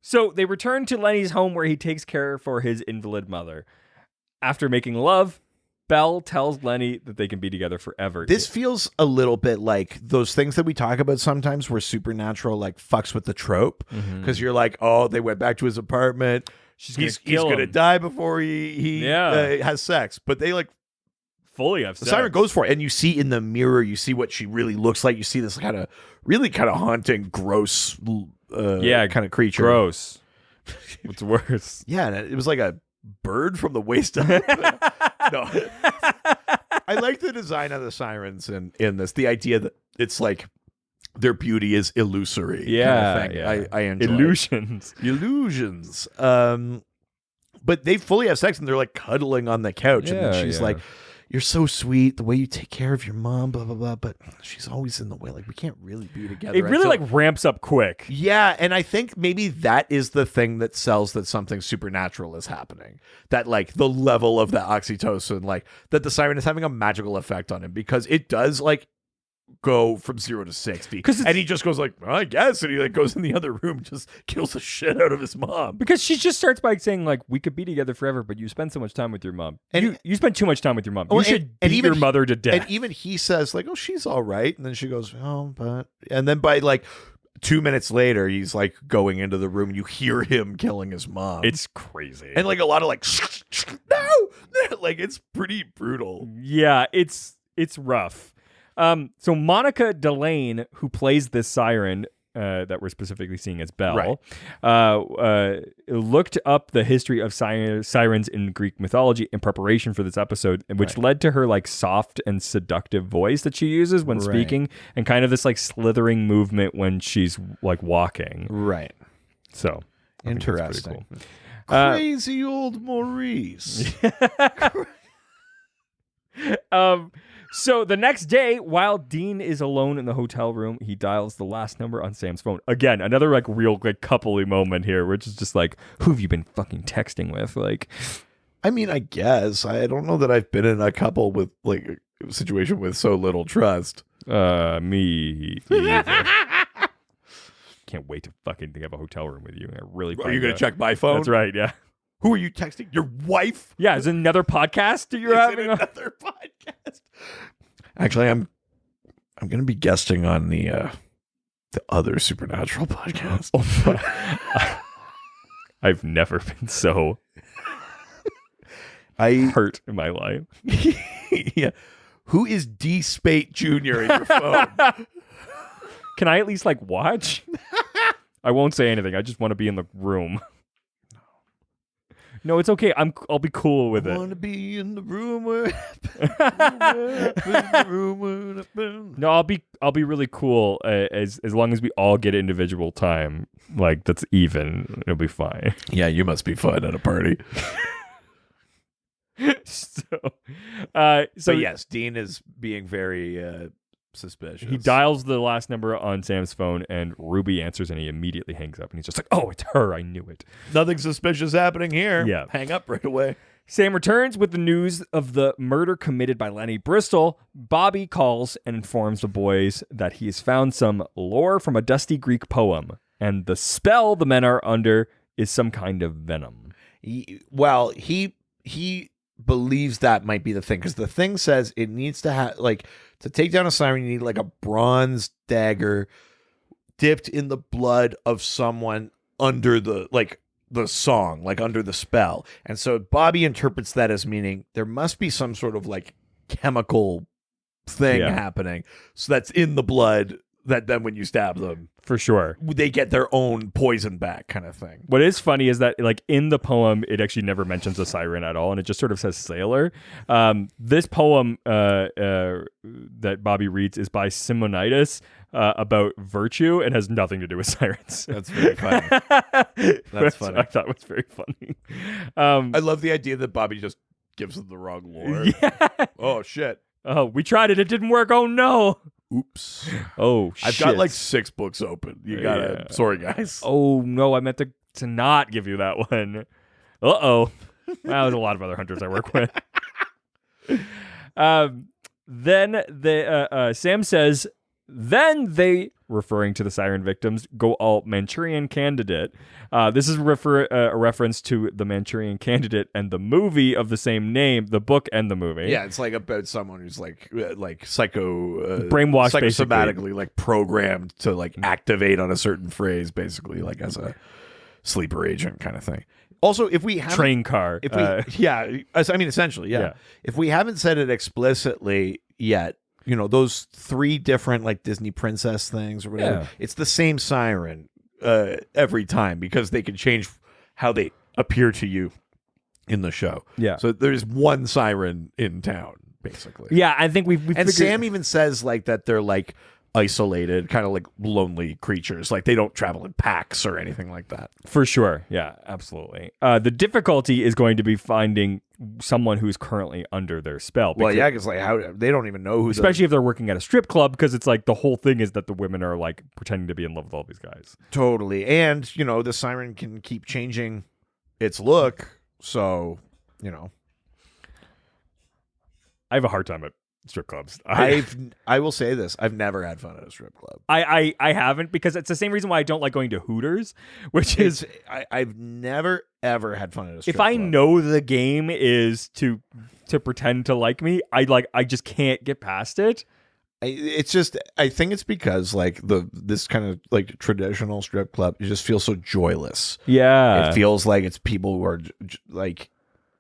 So they return to Lenny's home where he takes care for his invalid mother. After making love, Belle tells Lenny that they can be together forever. This feels a little bit like those things that we talk about sometimes where supernatural like fucks with the trope. Because you're like, oh, they went back to his apartment. He's going to die before he has sex. But they like fully have sex. The Siren goes for it. And you see in the mirror, you see what she really looks like. You see this kind of really kind of haunting, gross kind of creature. Gross. What's worse? Yeah, and it was like a bird from the waist up. No. I like the design of the Sirens in this. The idea that it's like their beauty is illusory. Yeah. Kind of thing. I enjoy illusions. But they fully have sex and they're like cuddling on the couch. And then she's like, you're so sweet, the way you take care of your mom, blah, blah, blah. But she's always in the way. Like, we can't really be together. It really like ramps up quick. Yeah, and I think maybe that is the thing that sells that something supernatural is happening. That like the level of the oxytocin, like that the Siren is having a magical effect on him because it does like go from 0 to 60. And he just goes like, well, I guess. And he like goes in the other room, just kills the shit out of his mom. Because she just starts by saying like, we could be together forever, but you spend so much time with your mom. And you spend too much time with your mom. You should beat your mother to death. And even he says like, oh, she's all right. And then she goes, oh, but... And then by like 2 minutes later, he's like going into the room and you hear him killing his mom. It's crazy. And like a lot of like, no! Like it's pretty brutal. Yeah, it's rough. So Monica Delane, who plays this Siren that we're specifically seeing as Belle, looked up the history of sirens in Greek mythology in preparation for this episode, which led to her like soft and seductive voice that she uses when speaking, and kind of this like slithering movement when she's like walking. Right. So interesting. Cool. Crazy old Maurice. So the next day, while Dean is alone in the hotel room, he dials the last number on Sam's phone. Again, another like real like coupley moment here, which is just like, who have you been fucking texting with? Like, I mean, I guess I don't know that I've been in a couple with like a situation with so little trust. Me either. Can't wait to fucking have a hotel room with you. I really. Are you gonna check my phone? That's right. Yeah. Who are you texting? Your wife? Yeah, is it another podcast you're having? Another podcast. Actually, I'm going to be guesting on the other Supernatural podcast. I've never been so hurt in my life. Yeah. Who is D. Spate Jr. in your phone? Can I at least like watch? I won't say anything. I just want to be in the room. No, it's okay. I'll be cool with it. I want to be in the room where No, I'll be really cool as long as we all get individual time. Like that's even. It'll be fine. Yeah, you must be fun at a party. So yes, Dean is being very suspicious. He dials the last number on Sam's phone, and Ruby answers, and he immediately hangs up. And he's just like, "Oh, it's her! I knew it. Nothing suspicious happening here." Yeah, hang up right away. Sam returns with the news of the murder committed by Lenny Bristol. Bobby calls and informs the boys that he has found some lore from a dusty Greek poem, and the spell the men are under is some kind of venom. He believes that might be the thing, because the thing says it needs to have, like, to take down a siren, you need like a bronze dagger dipped in the blood of someone under the song, like under the spell. And so Bobby interprets that as meaning there must be some sort of like chemical thing happening. So that's in the blood that then when you stab them, For sure. they get their own poison back, kind of thing. What is funny is that, like, in the poem, it actually never mentions a siren at all, and it just sort of says sailor. This poem that Bobby reads is by Simonides about virtue and has nothing to do with sirens. That's very funny. That's funny. I thought was very funny. I love the idea that Bobby just gives them the wrong lore. Yeah. Oh, shit. Oh, we tried it. It didn't work. Oh, no. Oops. Oh, shit. I've got like 6 books open. You gotta. Sorry, guys. Oh, no. I meant to not give you that one. Uh-oh. Well, there's a lot of other hunters I work with. Then Sam says, then they, referring to the siren victims, go all Manchurian Candidate. This is a reference to the Manchurian Candidate and the movie of the same name, the book and the movie. Yeah, it's like about someone who's like brainwashed, psychosomatically, like programmed to like activate on a certain phrase, basically, like as a sleeper agent kind of thing. Also, if we have train car, if we essentially, yeah. If we haven't said it explicitly yet, you know, those 3 different like Disney princess things or whatever, it's the same siren every time, because they can change how they appear to you in the show. Yeah. So there's one siren in town, basically. Yeah, I think we've and figured... Sam even says like that they're like isolated, kind of like lonely creatures. Like they don't travel in packs or anything like that. For sure. Yeah, absolutely. The difficulty is going to be finding someone who's currently under their spell. Well, yeah, because like how they don't even know who, especially if they're working at a strip club, because it's like the whole thing is that the women are like pretending to be in love with all these guys. Totally. And, you know, the siren can keep changing its look. So, you know, I have a hard time at strip clubs. I will say this. I've never had fun at a strip club. I haven't, because it's the same reason why I don't like going to Hooters, which is I've never ever had fun at a strip if club. I know the game is to pretend to like me, I just can't get past it. It's just, I think it's because like this kind of like traditional strip club, it just feels so joyless. Yeah. It feels like it's people who are like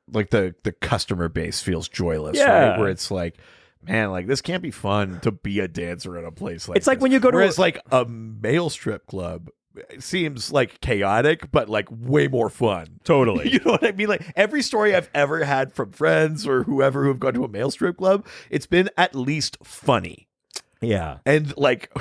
the customer base feels joyless, right? Where it's like, man, like this can't be fun to be a dancer at a place like it's like when you go to like a male strip club, it seems like chaotic, but like way more fun. Totally. You know what I mean? Like every story I've ever had from friends or whoever who have gone to a male strip club, it's been at least funny. Yeah. And like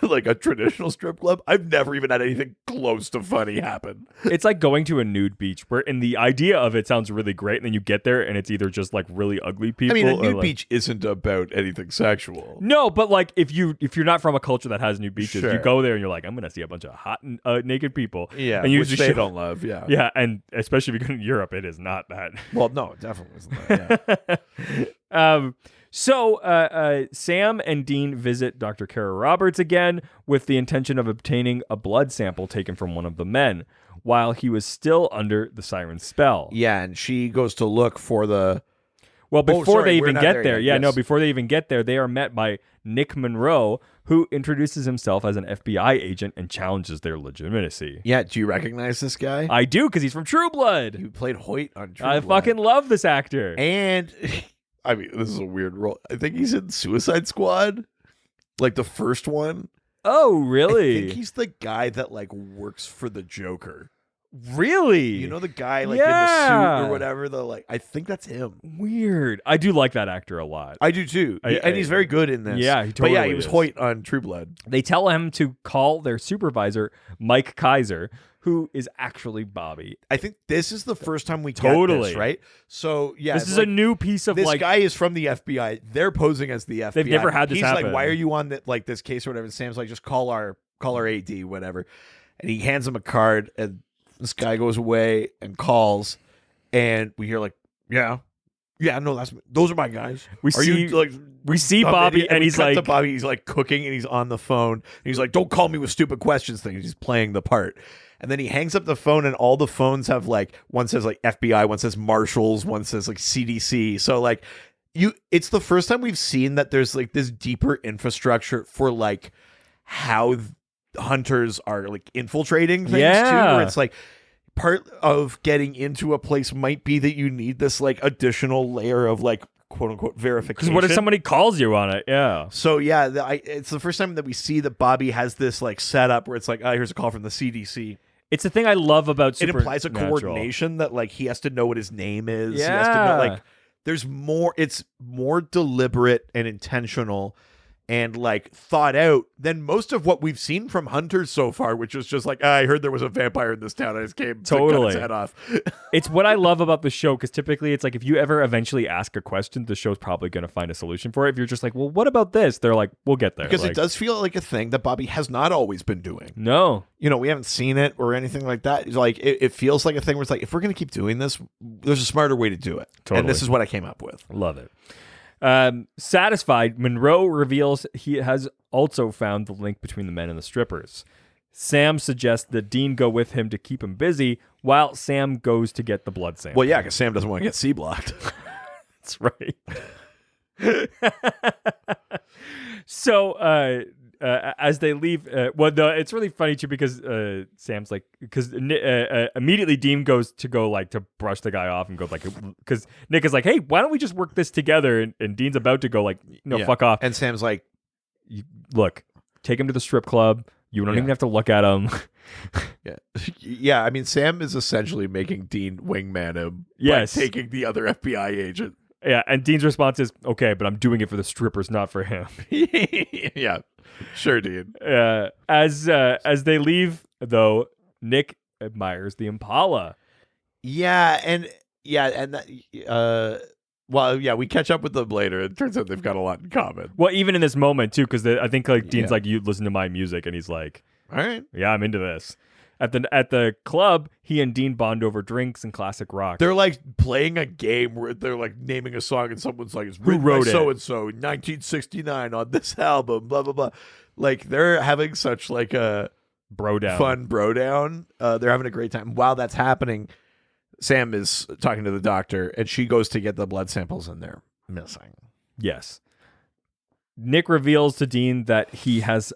like a traditional strip club, I've never even had anything close to funny happen. It's like going to a nude beach, where in the idea of it sounds really great, and then you get there and it's either just like really ugly people. I mean, a nude like... beach isn't about anything sexual. No, but like if you're not from a culture that has nude beaches, Sure. You go there and you're like, I'm gonna see a bunch of hot naked people. Yeah, and you which they don't love. Yeah, yeah, and especially if you go to Europe, it is not that. Well, no, it definitely isn't that. Yeah. So Sam and Dean visit Dr. Kara Roberts again with the intention of obtaining a blood sample taken from one of the men while he was still under the siren's spell. Yeah, and she goes to look for the... Well, before they even get there, yes. before they even get there, they are met by Nick Monroe, who introduces himself as an FBI agent and challenges their legitimacy. Yeah, do you recognize this guy? I do, because he's from True Blood. He played Hoyt on True I Blood. fucking love this actor. And... I mean, this is a weird role. I think he's in Suicide Squad, like the first one. Oh, really? I think he's the guy that like works for the Joker. Really? You know the guy like in the suit or whatever. I think that's him. Weird. I do like that actor a lot. I do too, and he's very good in this. Yeah, he totally But yeah, he was Hoyt on True Blood. They tell him to call their supervisor, Mike Kaiser, who is actually Bobby. I think this is the first time we get this, right? So yeah, this is a new piece of this guy is from the FBI. They're posing as the FBI. They've never had this happen. He's like, why are you on this case or whatever? And Sam's like, just call our AD, whatever. And he hands him a card, and this guy goes away and calls, and we hear like, no, those are my guys. We see Bobby, and he's like, to Bobby, he's like cooking, and he's on the phone, and he's like, don't call me with stupid questions things. He's playing the part. And then he hangs up the phone, and all the phones have like, one says like FBI, one says Marshals, one says like CDC. So like it's the first time we've seen that there's like this deeper infrastructure for like how hunters are like infiltrating things too, where it's like part of getting into a place might be that you need this like additional layer of like quote unquote verification. Because what if somebody calls you on it? Yeah. So yeah, it's the first time that we see that Bobby has this like setup where it's like, oh, here's a call from the CDC. It's the thing I love about It implies a coordination that like he has to know what his name is. Yeah. He has to know like there's more. It's more deliberate and intentional and like thought out than most of what we've seen from hunters so far, which was just like, I heard there was a vampire in this town. I just came to cut his head off. It's what I love about the show, because typically it's like if you ever eventually ask a question, the show's probably going to find a solution for it. If you're just like, well, what about this? They're like, we'll get there. Because like, it does feel like a thing that Bobby has not always been doing. No. You know, we haven't seen it or anything like that. It's like it feels like a thing where it's like, if we're going to keep doing this, there's a smarter way to do it. Totally. And this is what I came up with. Love it. Satisfied, Monroe reveals he has also found the link between the men and the strippers. Sam suggests that Dean go with him to keep him busy while Sam goes to get the blood sample. Well, yeah, because Sam doesn't want to get C-blocked. That's right. So, as they leave, it's really funny too because Sam's like, because immediately Dean goes to brush the guy off and go like, because Nick is like, hey, why don't we just work this together? And Dean's about to go like, no, fuck off. And Sam's like, look, take him to the strip club. You don't even have to look at him. yeah. I mean, Sam is essentially making Dean wingman him by taking the other FBI agent. Yeah, and Dean's response is, okay, but I'm doing it for the strippers, not for him. Yeah, sure, Dean. As they leave, though, Nick admires the Impala. We catch up with them later. It turns out they've got a lot in common. Well, even in this moment, too, because I think like Dean's like, you listen to my music, and he's like, all right. Yeah, I'm into this. At the club, he and Dean bond over drinks and classic rock. They're like playing a game where they're like naming a song, and someone's like, "It's written wrote by it? so and so, 1969 on this album." Blah blah blah. Like they're having such like a fun bro down. They're having a great time. While that's happening, Sam is talking to the doctor, and she goes to get the blood samples, and they're missing. Yes. Nick reveals to Dean that he has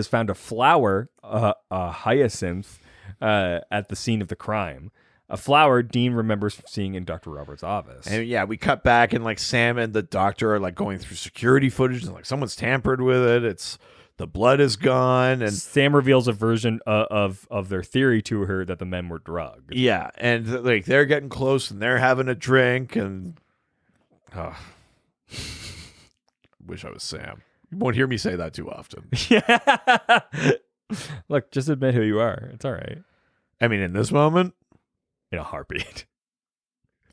found a flower, a hyacinth, at the scene of the crime. A flower Dean remembers seeing in Dr. Roberts' office. And yeah, we cut back, and like Sam and the doctor are like going through security footage, and like someone's tampered with it. The blood is gone, and Sam reveals a version of their theory to her that the men were drugged. Yeah, and like they're getting close, and they're having a drink, and wish I was Sam. You won't hear me say that too often. Yeah. Look, just admit who you are. It's all right. I mean, in this moment, in a heartbeat,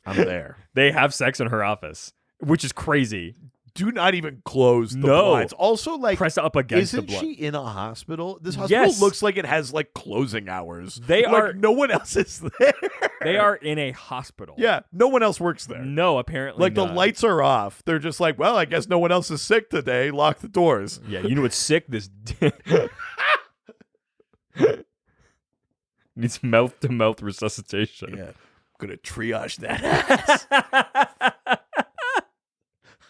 I'm there. They have sex in her office, which is crazy. Do not even close the blinds. Also, like, press up against the isn't blood. she in a hospital? This hospital looks like it has like closing hours. No one else is there. They are in a hospital. Yeah, no one else works there. No, apparently like not. The lights are off. They're just like, well, I guess no one else is sick today. Lock the doors. Yeah, you know what's sick? This needs mouth-to-mouth resuscitation. Yeah, I'm gonna triage that ass.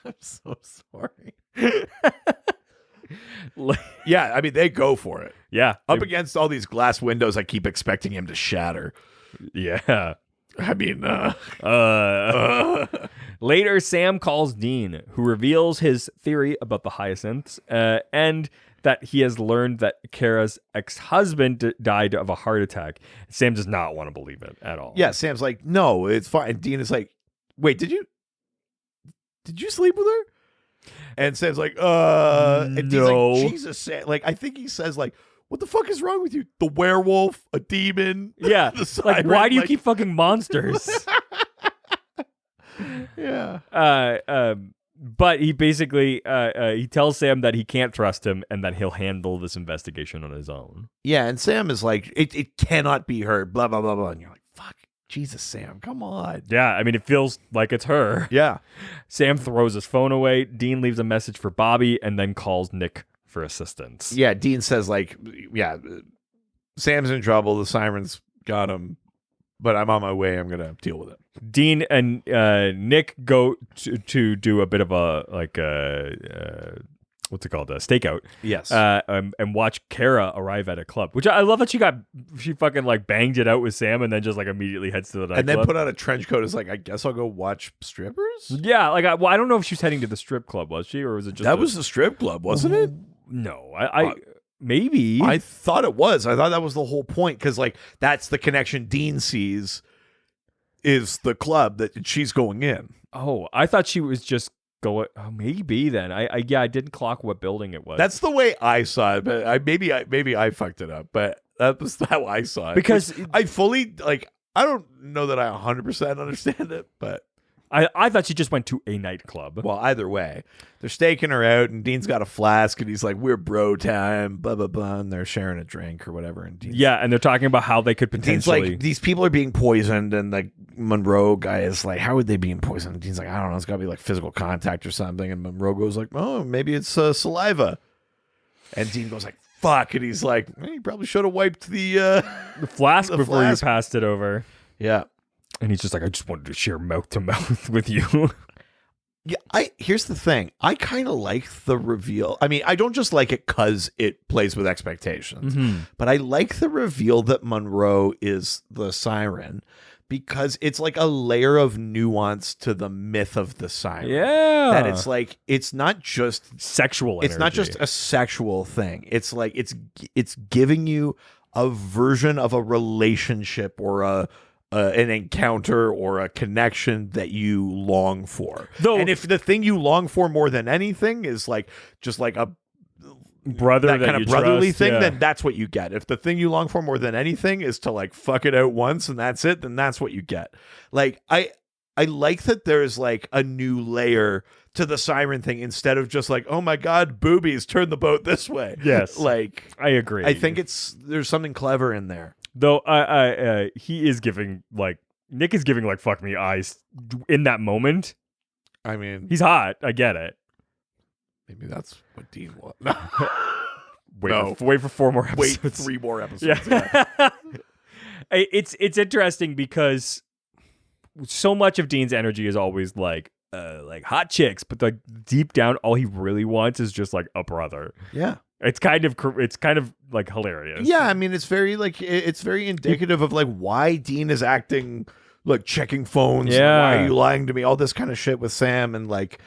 I'm so sorry. Yeah, I mean, they go for it. Yeah. Up against all these glass windows, I keep expecting him to shatter. Yeah. I mean, Later, Sam calls Dean, who reveals his theory about the hyacinths, and that he has learned that Kara's ex-husband died of a heart attack. Sam does not want to believe it at all. Yeah, Sam's like, no, it's fine. And Dean is like, wait, did you sleep with her? And Sam's like, and Dean's no. like, Jesus, Sam. Like, I think he says, like, what the fuck is wrong with you? The werewolf, a demon. Yeah. The siren, like, why do you keep fucking monsters? Yeah. But he basically, he tells Sam that he can't trust him and that he'll handle this investigation on his own. Yeah, and Sam is like, it cannot be her, blah, blah, blah, blah. And you're like, fuck, Jesus, Sam, come on. Yeah, I mean, it feels like it's her. Yeah. Sam throws his phone away. Dean leaves a message for Bobby and then calls Nick for assistance. Yeah, Dean says, like, yeah, Sam's in trouble. The Sirens got him, but I'm on my way. I'm gonna deal with it. Dean and Nick go to do a bit of a what's it called? A stakeout. Yes. And watch Kara arrive at a club, which I love that she fucking like banged it out with Sam and then just like immediately heads to the nightclub. And then put on a trench coat. Is like, I guess I'll go watch strippers. Yeah, like I don't know if she was heading to the strip club, was she, or was it just That was the strip club, wasn't it? No, I maybe I thought it was. I thought that was the whole point because like that's the connection Dean sees is the club that she's going in. Oh, I thought she was just going. Oh, maybe then. I didn't clock what building it was. That's the way I saw it, but maybe I fucked it up, but that was how I saw it. Because I fully like. I don't know that I 100% understand it, but I thought she just went to a nightclub. well, either way, they're staking her out, and Dean's got a flask, and he's like, "We're bro time," blah blah blah, and they're sharing a drink or whatever. And Dean's, And they're talking about how they could Dean's potentially. like, "These people are being poisoned," and the Monroe guy is like, "How would they be poisoned?" And Dean's like, "I don't know. It's got to be like physical contact or something." And Monroe goes like, "Oh, maybe it's saliva." And Dean goes like, "Fuck!" And he's like, "You probably should have wiped the flask the before flask. you passed it over. yeah." And he's just like, I just wanted to share mouth to mouth with you. Yeah, here's the thing. I kind of like the reveal. I mean, I don't just like it because it plays with expectations, but I like the reveal that Monroe is the Siren because it's like a layer of nuance to the myth of the Siren. Yeah. That it's like, it's not just Sexual It's not energy. just a sexual thing. It's like, it's giving you a version of a relationship or an encounter or a connection that you long for. And if the thing you long for more than anything is like just like a brother that that kind you of brotherly trust, thing, yeah. then that's what you get. If the thing you long for more than anything is to like fuck it out once and that's it, then that's what you get. Like I like that there's like a new layer to the Siren thing instead of just like, oh my God, boobies, turn the boat this way. Yes. Like I agree. I think there's something clever in there. Though he is giving like Nick is giving like fuck me eyes in that moment. I mean, He's hot. I get it. maybe that's what Dean wants. Wait for 4 more Wait episodes. 3 more episodes. Yeah. It's interesting because so much of Dean's energy is always like hot chicks, but like deep down, all he really wants is just like a brother. Yeah. It's kind of like hilarious. Yeah, I mean, it's very indicative of like why Dean is acting like checking phones. Yeah. Why are you lying to me? All this kind of shit with Sam and like,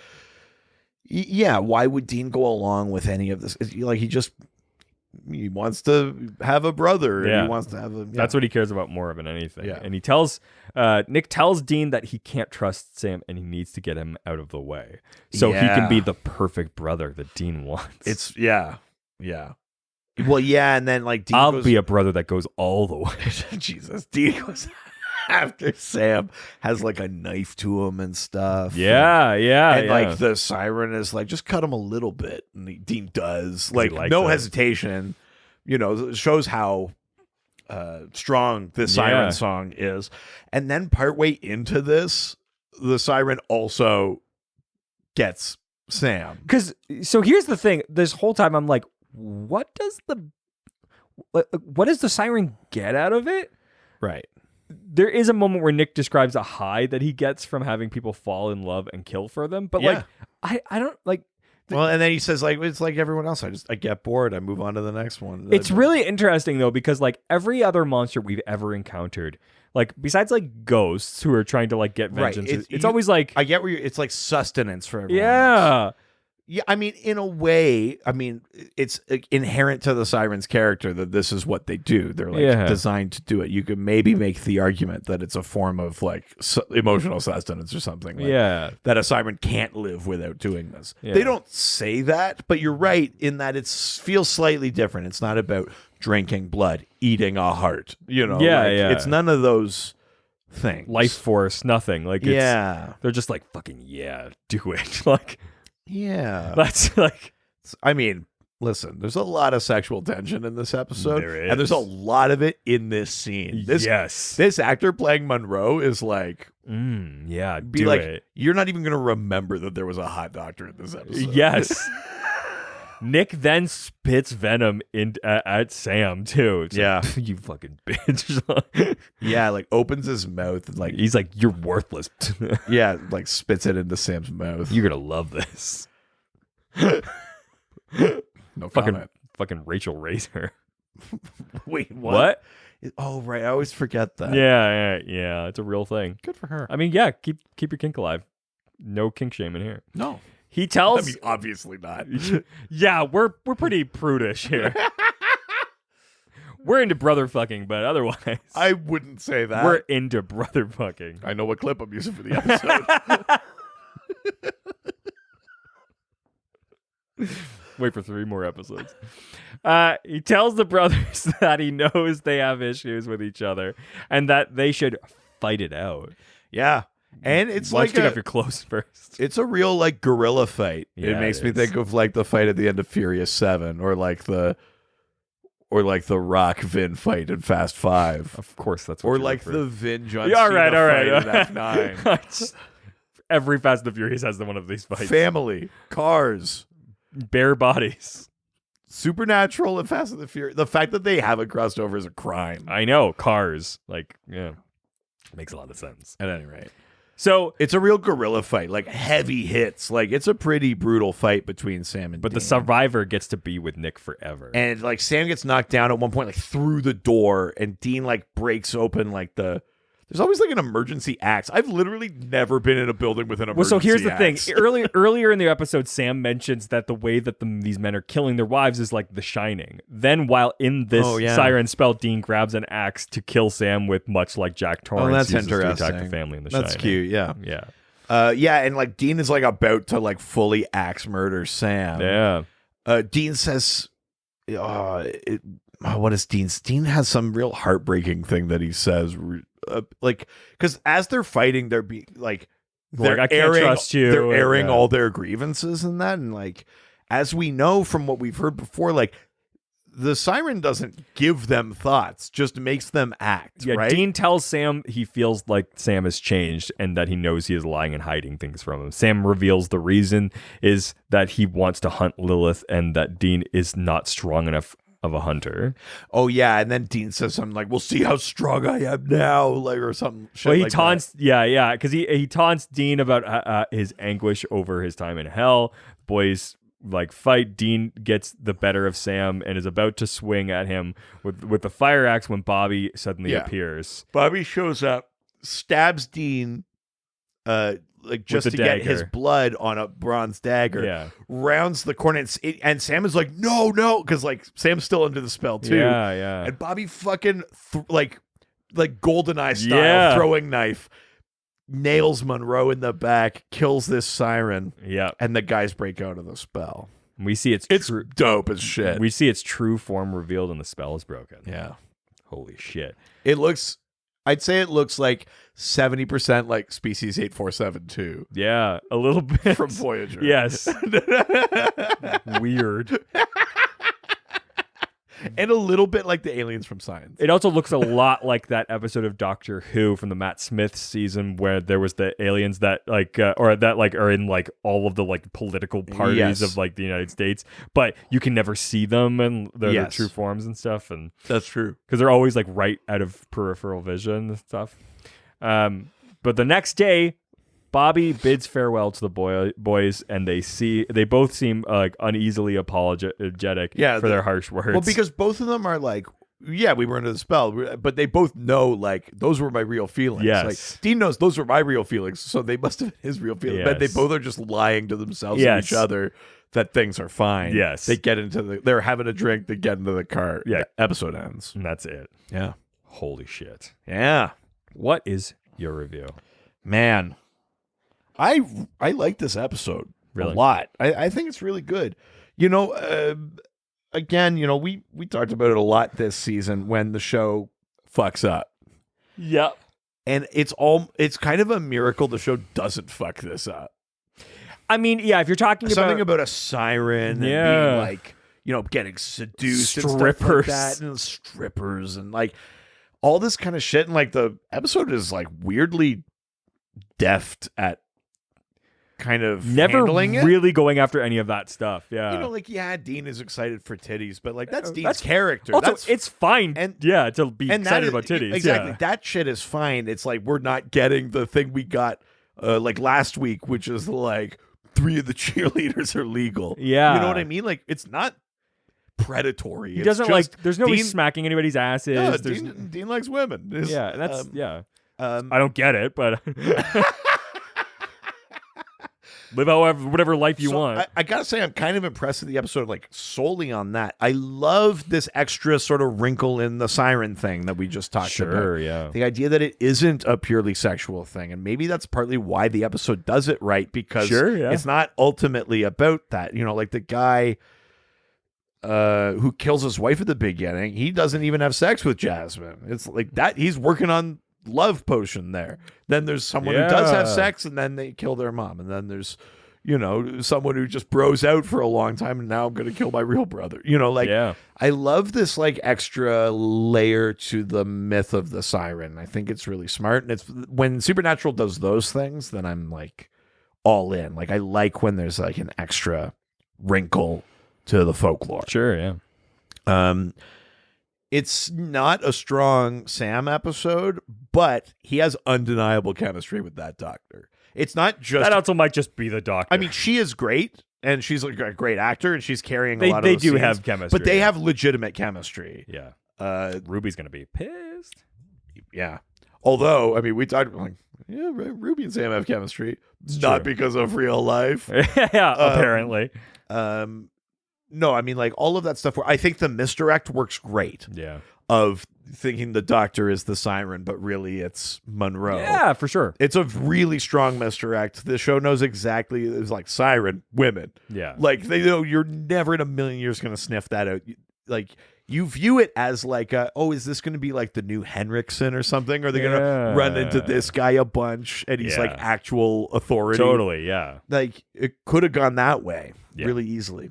yeah, why would Dean go along with any of this? Like he wants to have a brother. Yeah. And he wants to have a. Yeah. That's what he cares about more than anything. Yeah. And he tells Nick tells Dean that he can't trust Sam and he needs to get him out of the way so he Yeah. can be the perfect brother that Dean wants. It's yeah. Well, yeah, and then like Dean I'll goes, be a brother that goes all the way. Jesus, Dean goes after Sam, has like a knife to him and stuff. Yeah. And like the Siren is like, just cut him a little bit. And Dean does. Like, likes no it. hesitation. You know, shows how strong this Siren Yeah. song is. And then partway into this, the Siren also gets Sam. Because so here's the thing. This whole time I'm like, what does the Siren get out of it? Right. There is a moment where Nick describes a high that he gets from having people fall in love and kill for them. But Yeah. like, I don't like. Well, and then he says, like, it's like everyone else. I get bored. I move on to the next one. It's really interesting though, because like every other monster we've ever encountered, like besides like ghosts who are trying to like get Right. vengeance, it's You- always like, I get where it's like sustenance for everyone else. yeah. Yeah, I mean, in a way, I mean, it's inherent to the Siren's character that this is what they do. They're like Yeah. designed to do it. You could maybe make the argument that it's a form of like emotional sustenance or something. Like, Yeah. that a Siren can't live without doing this. Yeah. They don't say that, but you're right in that it feels slightly different. It's not about drinking blood, eating a heart. You know, Yeah, like, yeah. it's none of those things. Life force, nothing. Like, it's, Yeah. they're just like, fucking, yeah, do it. Like, Yeah. that's like, I mean, listen, there's a lot of sexual tension in this episode. There And there's a is. lot of it in this scene. yes. This actor playing Monroe is like, Yeah, be do like, it. you're not even going to remember that there was a hot doctor in this episode. Yes. Nick then spits venom at Sam too. It's Yeah. like, you fucking bitch. Yeah, like opens his mouth and like He's like, you're worthless. yeah, like spits it into Sam's mouth. You're gonna love this. No comment. Fucking Rachel Razor. Wait, What? Oh right, I always forget that. Yeah. It's a real thing. Good for her. I mean, yeah, keep your kink alive. No kink shaming here. No. He tells. I mean, obviously not. Yeah, we're pretty prudish here. We're into brother fucking, but otherwise, I wouldn't say that. we're into brother fucking. I know what clip I'm using for the episode. Wait for 3 more episodes. He tells the brothers that he knows they have issues with each other and that they should fight it out. Yeah. And it's Why don't like you take off your clothes first? it's a real like guerrilla fight. Yeah, it makes it me is. think of like the fight at the end of Furious 7 or like the Rock Vin fight in Fast 5. Of course, that's what Or you're like referring- the Vin John Yeah, all Cena right. fight in F9. Every Fast and the Furious has one of these fights. Family, cars, Bare bodies. Supernatural and Fast and the Furious. The fact that they haven't crossed over is a crime. I know, cars. Like, yeah. Makes a lot of sense. At any rate. So, It's a real guerrilla fight, like heavy hits. Like it's a pretty brutal fight between Sam and but the Dean. survivor gets to be with Nick forever. And like Sam gets knocked down at one point, like through the door, and Dean like breaks open like there's always like an emergency axe. I've literally never been in a building with an Well, emergency so here's the thing. axe. Earlier in the episode, Sam mentions that the way that these men are killing their wives is like The Shining. Then, while in this Oh, yeah. siren spell, Dean grabs an axe to kill Sam with, much like Jack Torrance that's uses to attack interesting. the family in The That's Shining. cute, yeah. Yeah. Yeah, and like Dean is like about to like fully axe murder Sam. Yeah. Dean says, what is Dean's? Dean has some real heartbreaking thing that he says, like, because as they're fighting, they're be like, Like, I can't trust you. They're airing Yeah. all their grievances and that, and like, as we know from what we've heard before, like, the siren doesn't give them thoughts, just makes them act. Yeah, right? Dean tells Sam he feels like Sam has changed and that he knows he is lying and hiding things from him. Sam reveals the reason is that he wants to hunt Lilith and that Dean is not strong enough of a hunter. Oh yeah, and then Dean says something like, "We'll see how strong I am now," like or something. Shit Well, he like taunts, because he taunts Dean about his anguish over his time in hell. Boys like fight. Dean gets the better of Sam and is about to swing at him with the fire axe when Bobby suddenly Yeah. appears. Bobby shows up, stabs Dean, like just the to get his dagger. blood on a bronze dagger. Yeah. Rounds the corner, and Sam is like, "No, no," because like Sam's still under the spell too. Yeah. And Bobby fucking like GoldenEye style Yeah. throwing knife nails Monroe in the back, kills this siren, Yeah. and the guys break out of the spell. We see it's true. Dope as shit. We see its true form revealed and the spell is broken. Yeah. Holy shit. I'd say it looks like 70% like Species 8472 Yeah, a little bit. from Voyager. Yes. Weird. And a little bit like the aliens from Science. It also looks a lot like that episode of Doctor Who from the Matt Smith season where there was the aliens that are in like all of the like political parties Yes. of like the United States, but you can never see them and their Yes. true forms and stuff, and That's true. because they're always like right out of peripheral vision and stuff. But the next day, Bobby bids farewell to the boys, and they both seem like uneasily apologetic for their harsh words. Well, because both of them are like, yeah, we were under the spell, but they both know like those were my real feelings. Yes. Like Dean knows those were my real feelings, so they must have been his real feelings. But they Yes. both are just lying to themselves and Yes. each other that things are fine. Yes. They're having a drink, they get into the car. Yeah. The episode ends. and that's it. Yeah. Holy shit. Yeah. What is your review? Man, I like this episode Really? a lot. I think it's really good. You know, again, you know, we talked about it a lot this season when the show fucks up. Yep. And it's kind of a miracle the show doesn't fuck this up. I mean, yeah, if you're talking Something about about a siren Yeah. and being like, you know, getting seduced and stuff Strippers. like that, and strippers and like all this kind of shit. And like the episode is like weirdly deft at kind of Never handling it. really going after any of that stuff. Yeah. You know, like, yeah, Dean is excited for titties, but like that's Dean's character. Also, That's it's fine. and- to be and excited that about is- titties. Exactly. Yeah. That shit is fine. It's like we're not getting the thing we got like last week, which is like 3 of the cheerleaders are legal. Yeah. You know what I mean? Like it's not predatory. He doesn't like. There's no Dean, smacking anybody's asses. no, There's- Dean likes women. It's, yeah, that's um, I don't get it, but live however whatever life you want. I gotta say, I'm kind of impressed with the episode, like solely on that. I love this extra sort of wrinkle in the siren thing that we just talked about. Sure, yeah. The idea that it isn't a purely sexual thing, and maybe that's partly why the episode does it right, because Sure, yeah. it's not ultimately about that. You know, like the guy who kills his wife at the beginning, he doesn't even have sex with Jasmine. It's like that. He's working on love potion there. Then there's someone who does have Yeah. sex, and then they kill their mom. And then there's, you know, someone who just bros out for a long time, and now I'm going to kill my real brother. You know, like, Yeah. I love this like extra layer to the myth of the siren. I think it's really smart. And it's when Supernatural does those things, then I'm like all in. Like I like when there's like an extra wrinkle to the folklore. Sure, yeah. It's not a strong Sam episode, but he has undeniable chemistry with that doctor. It's not just That also might just be the doctor. I mean, she is great, and she's like a great actor, and she's carrying a they lot of they those do scenes, have chemistry, but they yeah. have legitimate chemistry. Yeah. Ruby's gonna be pissed. Yeah. Although, I mean, we talked like, yeah, Ruby and Sam have chemistry, not true. because of real life. Yeah, apparently. No, I mean, like all of that stuff. Where I think the misdirect works great. Yeah. Of thinking the doctor is the siren, but really it's Monroe. Yeah, for sure. It's a really strong misdirect. The show knows exactly. It's like siren, women. Yeah. Like they know you're never in a million years going to sniff that out. Like you view it as like, is this going to be like the new Henriksen or something? Are they going to run into this guy a bunch and he's like actual authority? Totally, yeah. Like it could have gone that way really easily.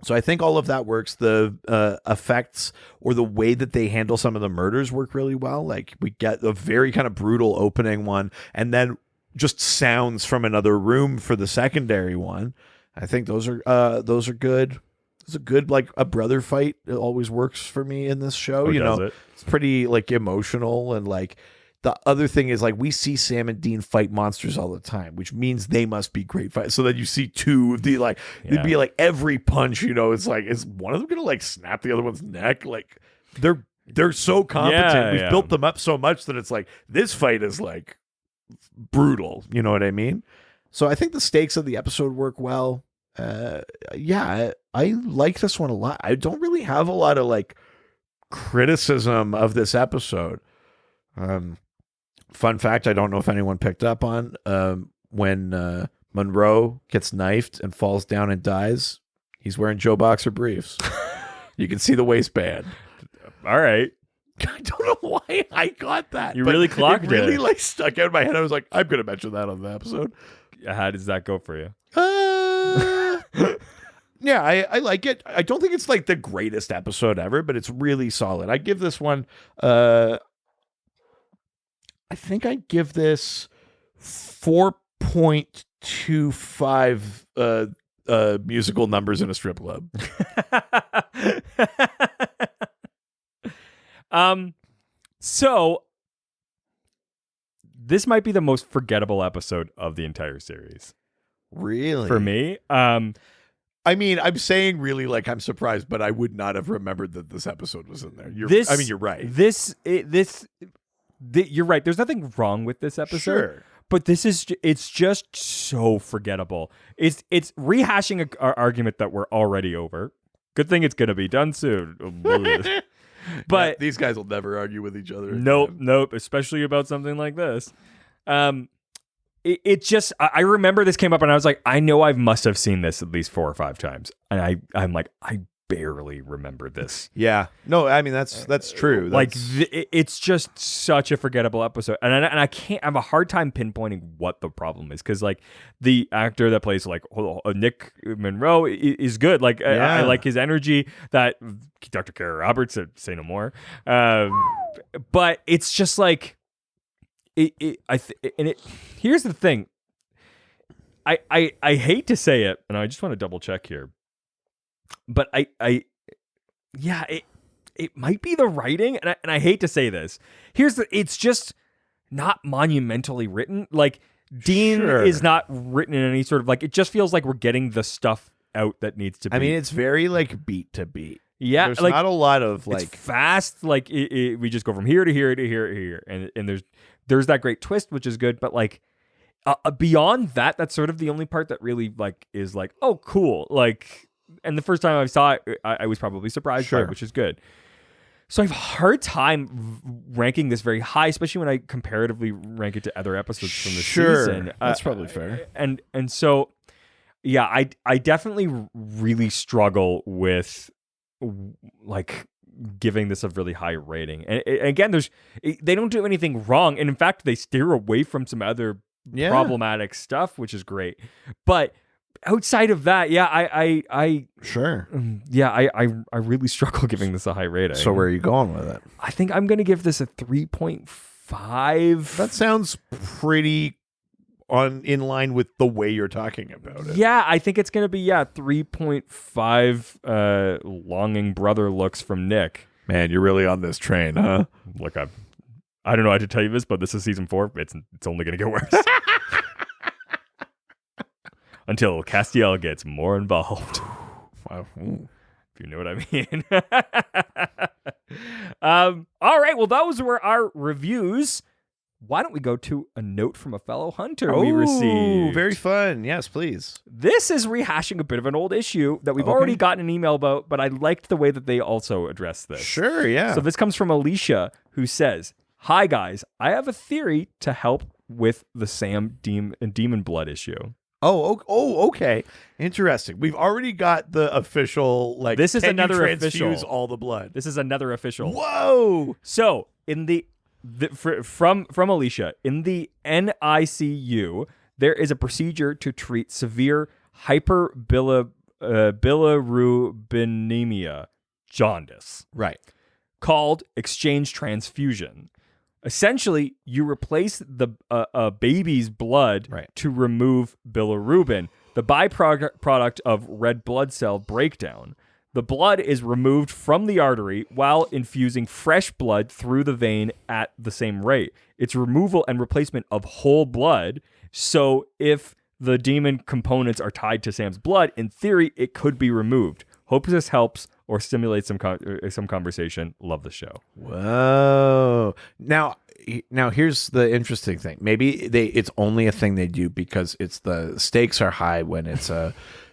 So I think all of that works. The effects or the way that they handle some of the murders work really well. Like we get a very kind of brutal opening one, and then just sounds from another room for the secondary one. I think those are good. It's a good like a brother fight. It always works for me in this show. You know, it's pretty like emotional, and like the other thing is like we see Sam and Dean fight monsters all the time, which means they must be great fights. So then you see two of the like it'd be like every punch, you know, it's like is one of them gonna like snap the other one's neck? Like they're so competent. We've built them up so much that it's like this fight is like brutal. You know what I mean? So I think the stakes of the episode work well. I like this one a lot. I don't really have a lot of like criticism of this episode. Fun fact, I don't know if anyone picked up on when Monroe gets knifed and falls down and dies, he's wearing Joe Boxer briefs. You can see the waistband. All right. I don't know why I got that. You but really clocked it. really like stuck out in my head. I was like, I'm going to mention that on the episode. How does that go for you? Yeah, I like it. I don't think it's like the greatest episode ever, but it's really solid. I give this one, I think I give this 4.25 musical numbers in a strip club. So this might be the most forgettable episode of the entire series Really? for me. I mean, I'm saying really like I'm surprised, but I would not have remembered that this episode was in there. You're right. You're right. There's nothing wrong with this episode. Sure. But it's just so forgettable. It's rehashing an argument that we're already over. Good thing it's going to be done soon. But Yeah, these guys will never argue with each other. Nope. Especially about something like this. It just, I remember this came up and I was like, I know I must have seen this at least 4 or 5 times. And I'm like, I barely remember this. Yeah. No, I mean, that's true. It's just such a forgettable episode. And I have a hard time pinpointing what the problem is. Cause like the actor that plays like Nick Monroe is good. Like I like his energy. That Dr. Kara Roberts, say no more. But it's just like, here's the thing. I hate to say it, and I just want to double check here, but yeah, it might be the writing, and I hate to say this. It's just not monumentally written. Like Dean is not written in any sort of like. It just feels like we're getting the stuff out that needs to be. I mean, it's very like beat to beat. Yeah, there's like, not a lot of like it's fast. Like we just go from here to here to here to here, and there's that great twist, which is good, but like. Beyond that, that's sort of the only part that really like is like, oh, cool. Like, and the first time I saw it, I was probably surprised by it, which is good. So I have a hard time ranking this very high, especially when I comparatively rank it to other episodes from the season. That's probably fair. And so, yeah, I definitely really struggle with like giving this a really high rating. And again, they don't do anything wrong, and in fact, they steer away from some other problematic stuff, which is great. But outside of that, yeah, I really struggle giving this a high rating. So where are you going with it? I think I'm going to give this a 3.5. That sounds pretty in line with the way you're talking about it. Yeah, I think it's going to be 3.5 longing brother looks from Nick. Man, you're really on this train, huh? Look, I don't know how to tell you this, but this is season 4. It's only going to get worse. Until Castiel gets more involved. Wow. If you know what I mean. All right, well, those were our reviews. Why don't we go to a note from a fellow hunter we received? Very fun. Yes, please. This is rehashing a bit of an old issue that we've already gotten an email about, but I liked the way that they also addressed this. Sure, yeah. So this comes from Alicia, who says, "Hi, guys. I have a theory to help with the Sam Demon Blood issue." Oh, okay. Interesting. We've already got the official, like, this is another transfuse official. all the blood. This is another official. Whoa! So, in from Alicia, in the NICU, there is a procedure to treat severe hyperbilirubinemia, jaundice. Right. Called exchange transfusion. Essentially, you replace a baby's blood to remove bilirubin, the byproduct of red blood cell breakdown. The blood is removed from the artery while infusing fresh blood through the vein at the same rate. It's removal and replacement of whole blood. So if the demon components are tied to Sam's blood, in theory, it could be removed. Hope this helps or stimulates some conversation. Love the show. Whoa. Now here's the interesting thing. Maybe it's only a thing they do because the stakes are high when it's a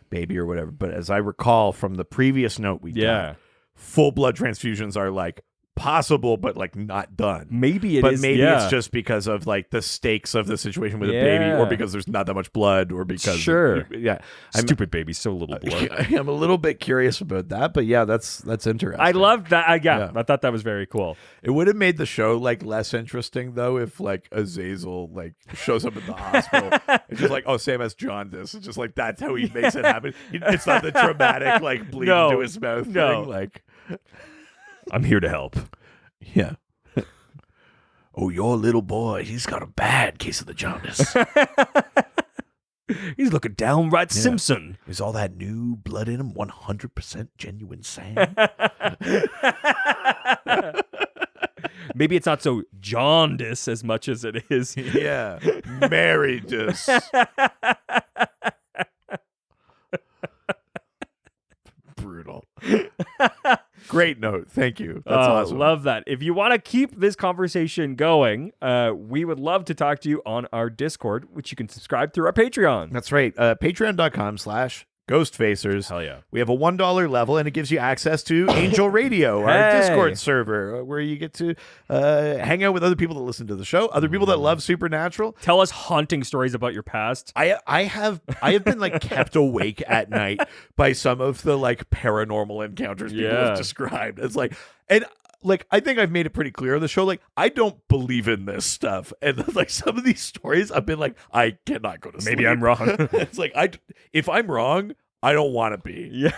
baby or whatever. But as I recall from the previous note we got, full blood transfusions are like possible, but like not done. Maybe it's just because of like the stakes of the situation with a baby, or because there's not that much blood, or because stupid baby, so little blood. I'm a little bit curious about that, but yeah, that's interesting. I loved that. I thought that was very cool. It would have made the show like less interesting though if like Azazel like shows up at the hospital. It's just like, oh, Sam has jaundice. It's just like that's how he makes it happen. It's not the traumatic like bleeding to his mouth thing. Like, I'm here to help. Yeah. Oh, your little boy, he's got a bad case of the jaundice. He's looking downright Simpson. Is all that new blood in him 100% genuine Sam? Maybe it's not so jaundice as much as it is. Yeah. Marriedness. Brutal. Great note. Thank you. That's awesome. Love that. If you want to keep this conversation going, we would love to talk to you on our Discord, which you can subscribe through our Patreon. That's right. Patreon.com/Ghostfacers. Hell yeah. We have a $1 level, and it gives you access to Angel Radio, our Discord server, where you get to hang out with other people that listen to the show, other people that love Supernatural. Tell us haunting stories about your past. I have been like kept awake at night by some of the like paranormal encounters people have described. It's like, and like, I think I've made it pretty clear on the show, like, I don't believe in this stuff. And like some of these stories, I've been like, I cannot go to sleep. Maybe I'm wrong. It's like, if I'm wrong, I don't want to be. Yeah.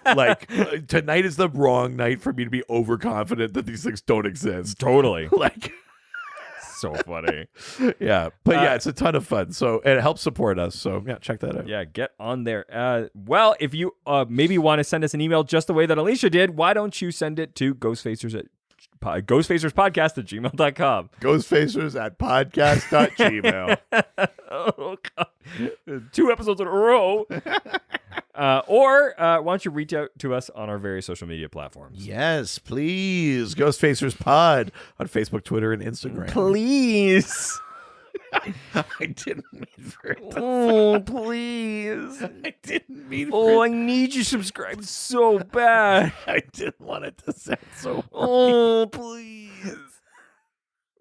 Like, tonight is the wrong night for me to be overconfident that these things don't exist. Totally. Like, So funny. Yeah, but yeah, it's a ton of fun. So and it helps support us. So yeah, check that out. Yeah, get on there. Well, if you maybe want to send us an email just the way that Alicia did, why don't you send it to ghostfacerspodcast@gmail.com. Ghostfacers@podcast.gmail. Oh, God. 2 episodes in a row. Or why don't you reach out to us on our various social media platforms? Yes, please. Ghostfacers Pod on Facebook, Twitter, and Instagram. Please. I didn't mean for it. Oh, please. I didn't mean for Oh, it. I need you subscribed so bad. I didn't want it to sound so. Oh, please.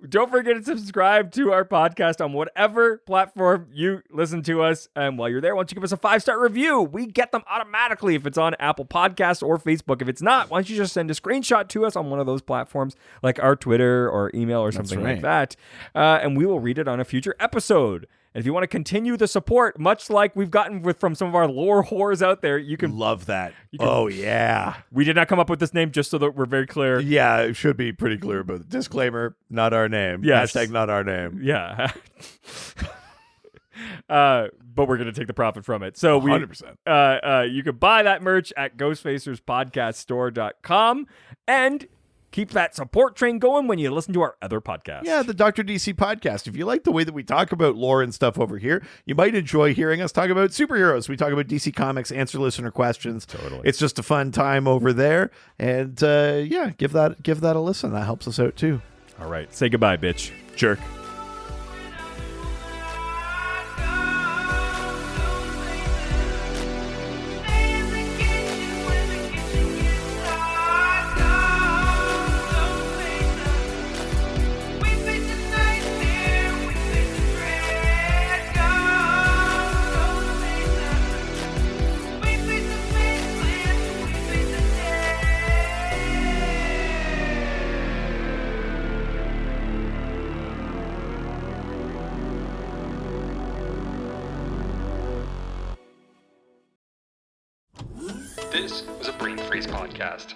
Don't forget to subscribe to our podcast on whatever platform you listen to us. And while you're there, why don't you give us a 5-star review? We get them automatically if it's on Apple Podcasts or Facebook. If it's not, why don't you just send a screenshot to us on one of those platforms, like our Twitter or email or something like that. And we will read it on a future episode. And if you want to continue the support, much like we've gotten from some of our lore whores out there, you can Love that. can- Oh, yeah. We did not come up with this name, just so that we're very clear. Yeah, it should be pretty clear, but disclaimer, not our name. Yes. Hashtag not our name. Yeah. But we're going to take the profit from it. So 100%. you can buy that merch at ghostfacerspodcaststore.com and keep that support train going when you listen to our other podcasts. Yeah, the Dr. DC podcast. If you like the way that we talk about lore and stuff over here, you might enjoy hearing us talk about superheroes. We talk about DC Comics, answer listener questions. Totally. It's just a fun time over there. And yeah, give that a listen. That helps us out too. All right. Say goodbye, bitch. Jerk. This was a Brain Freeze podcast.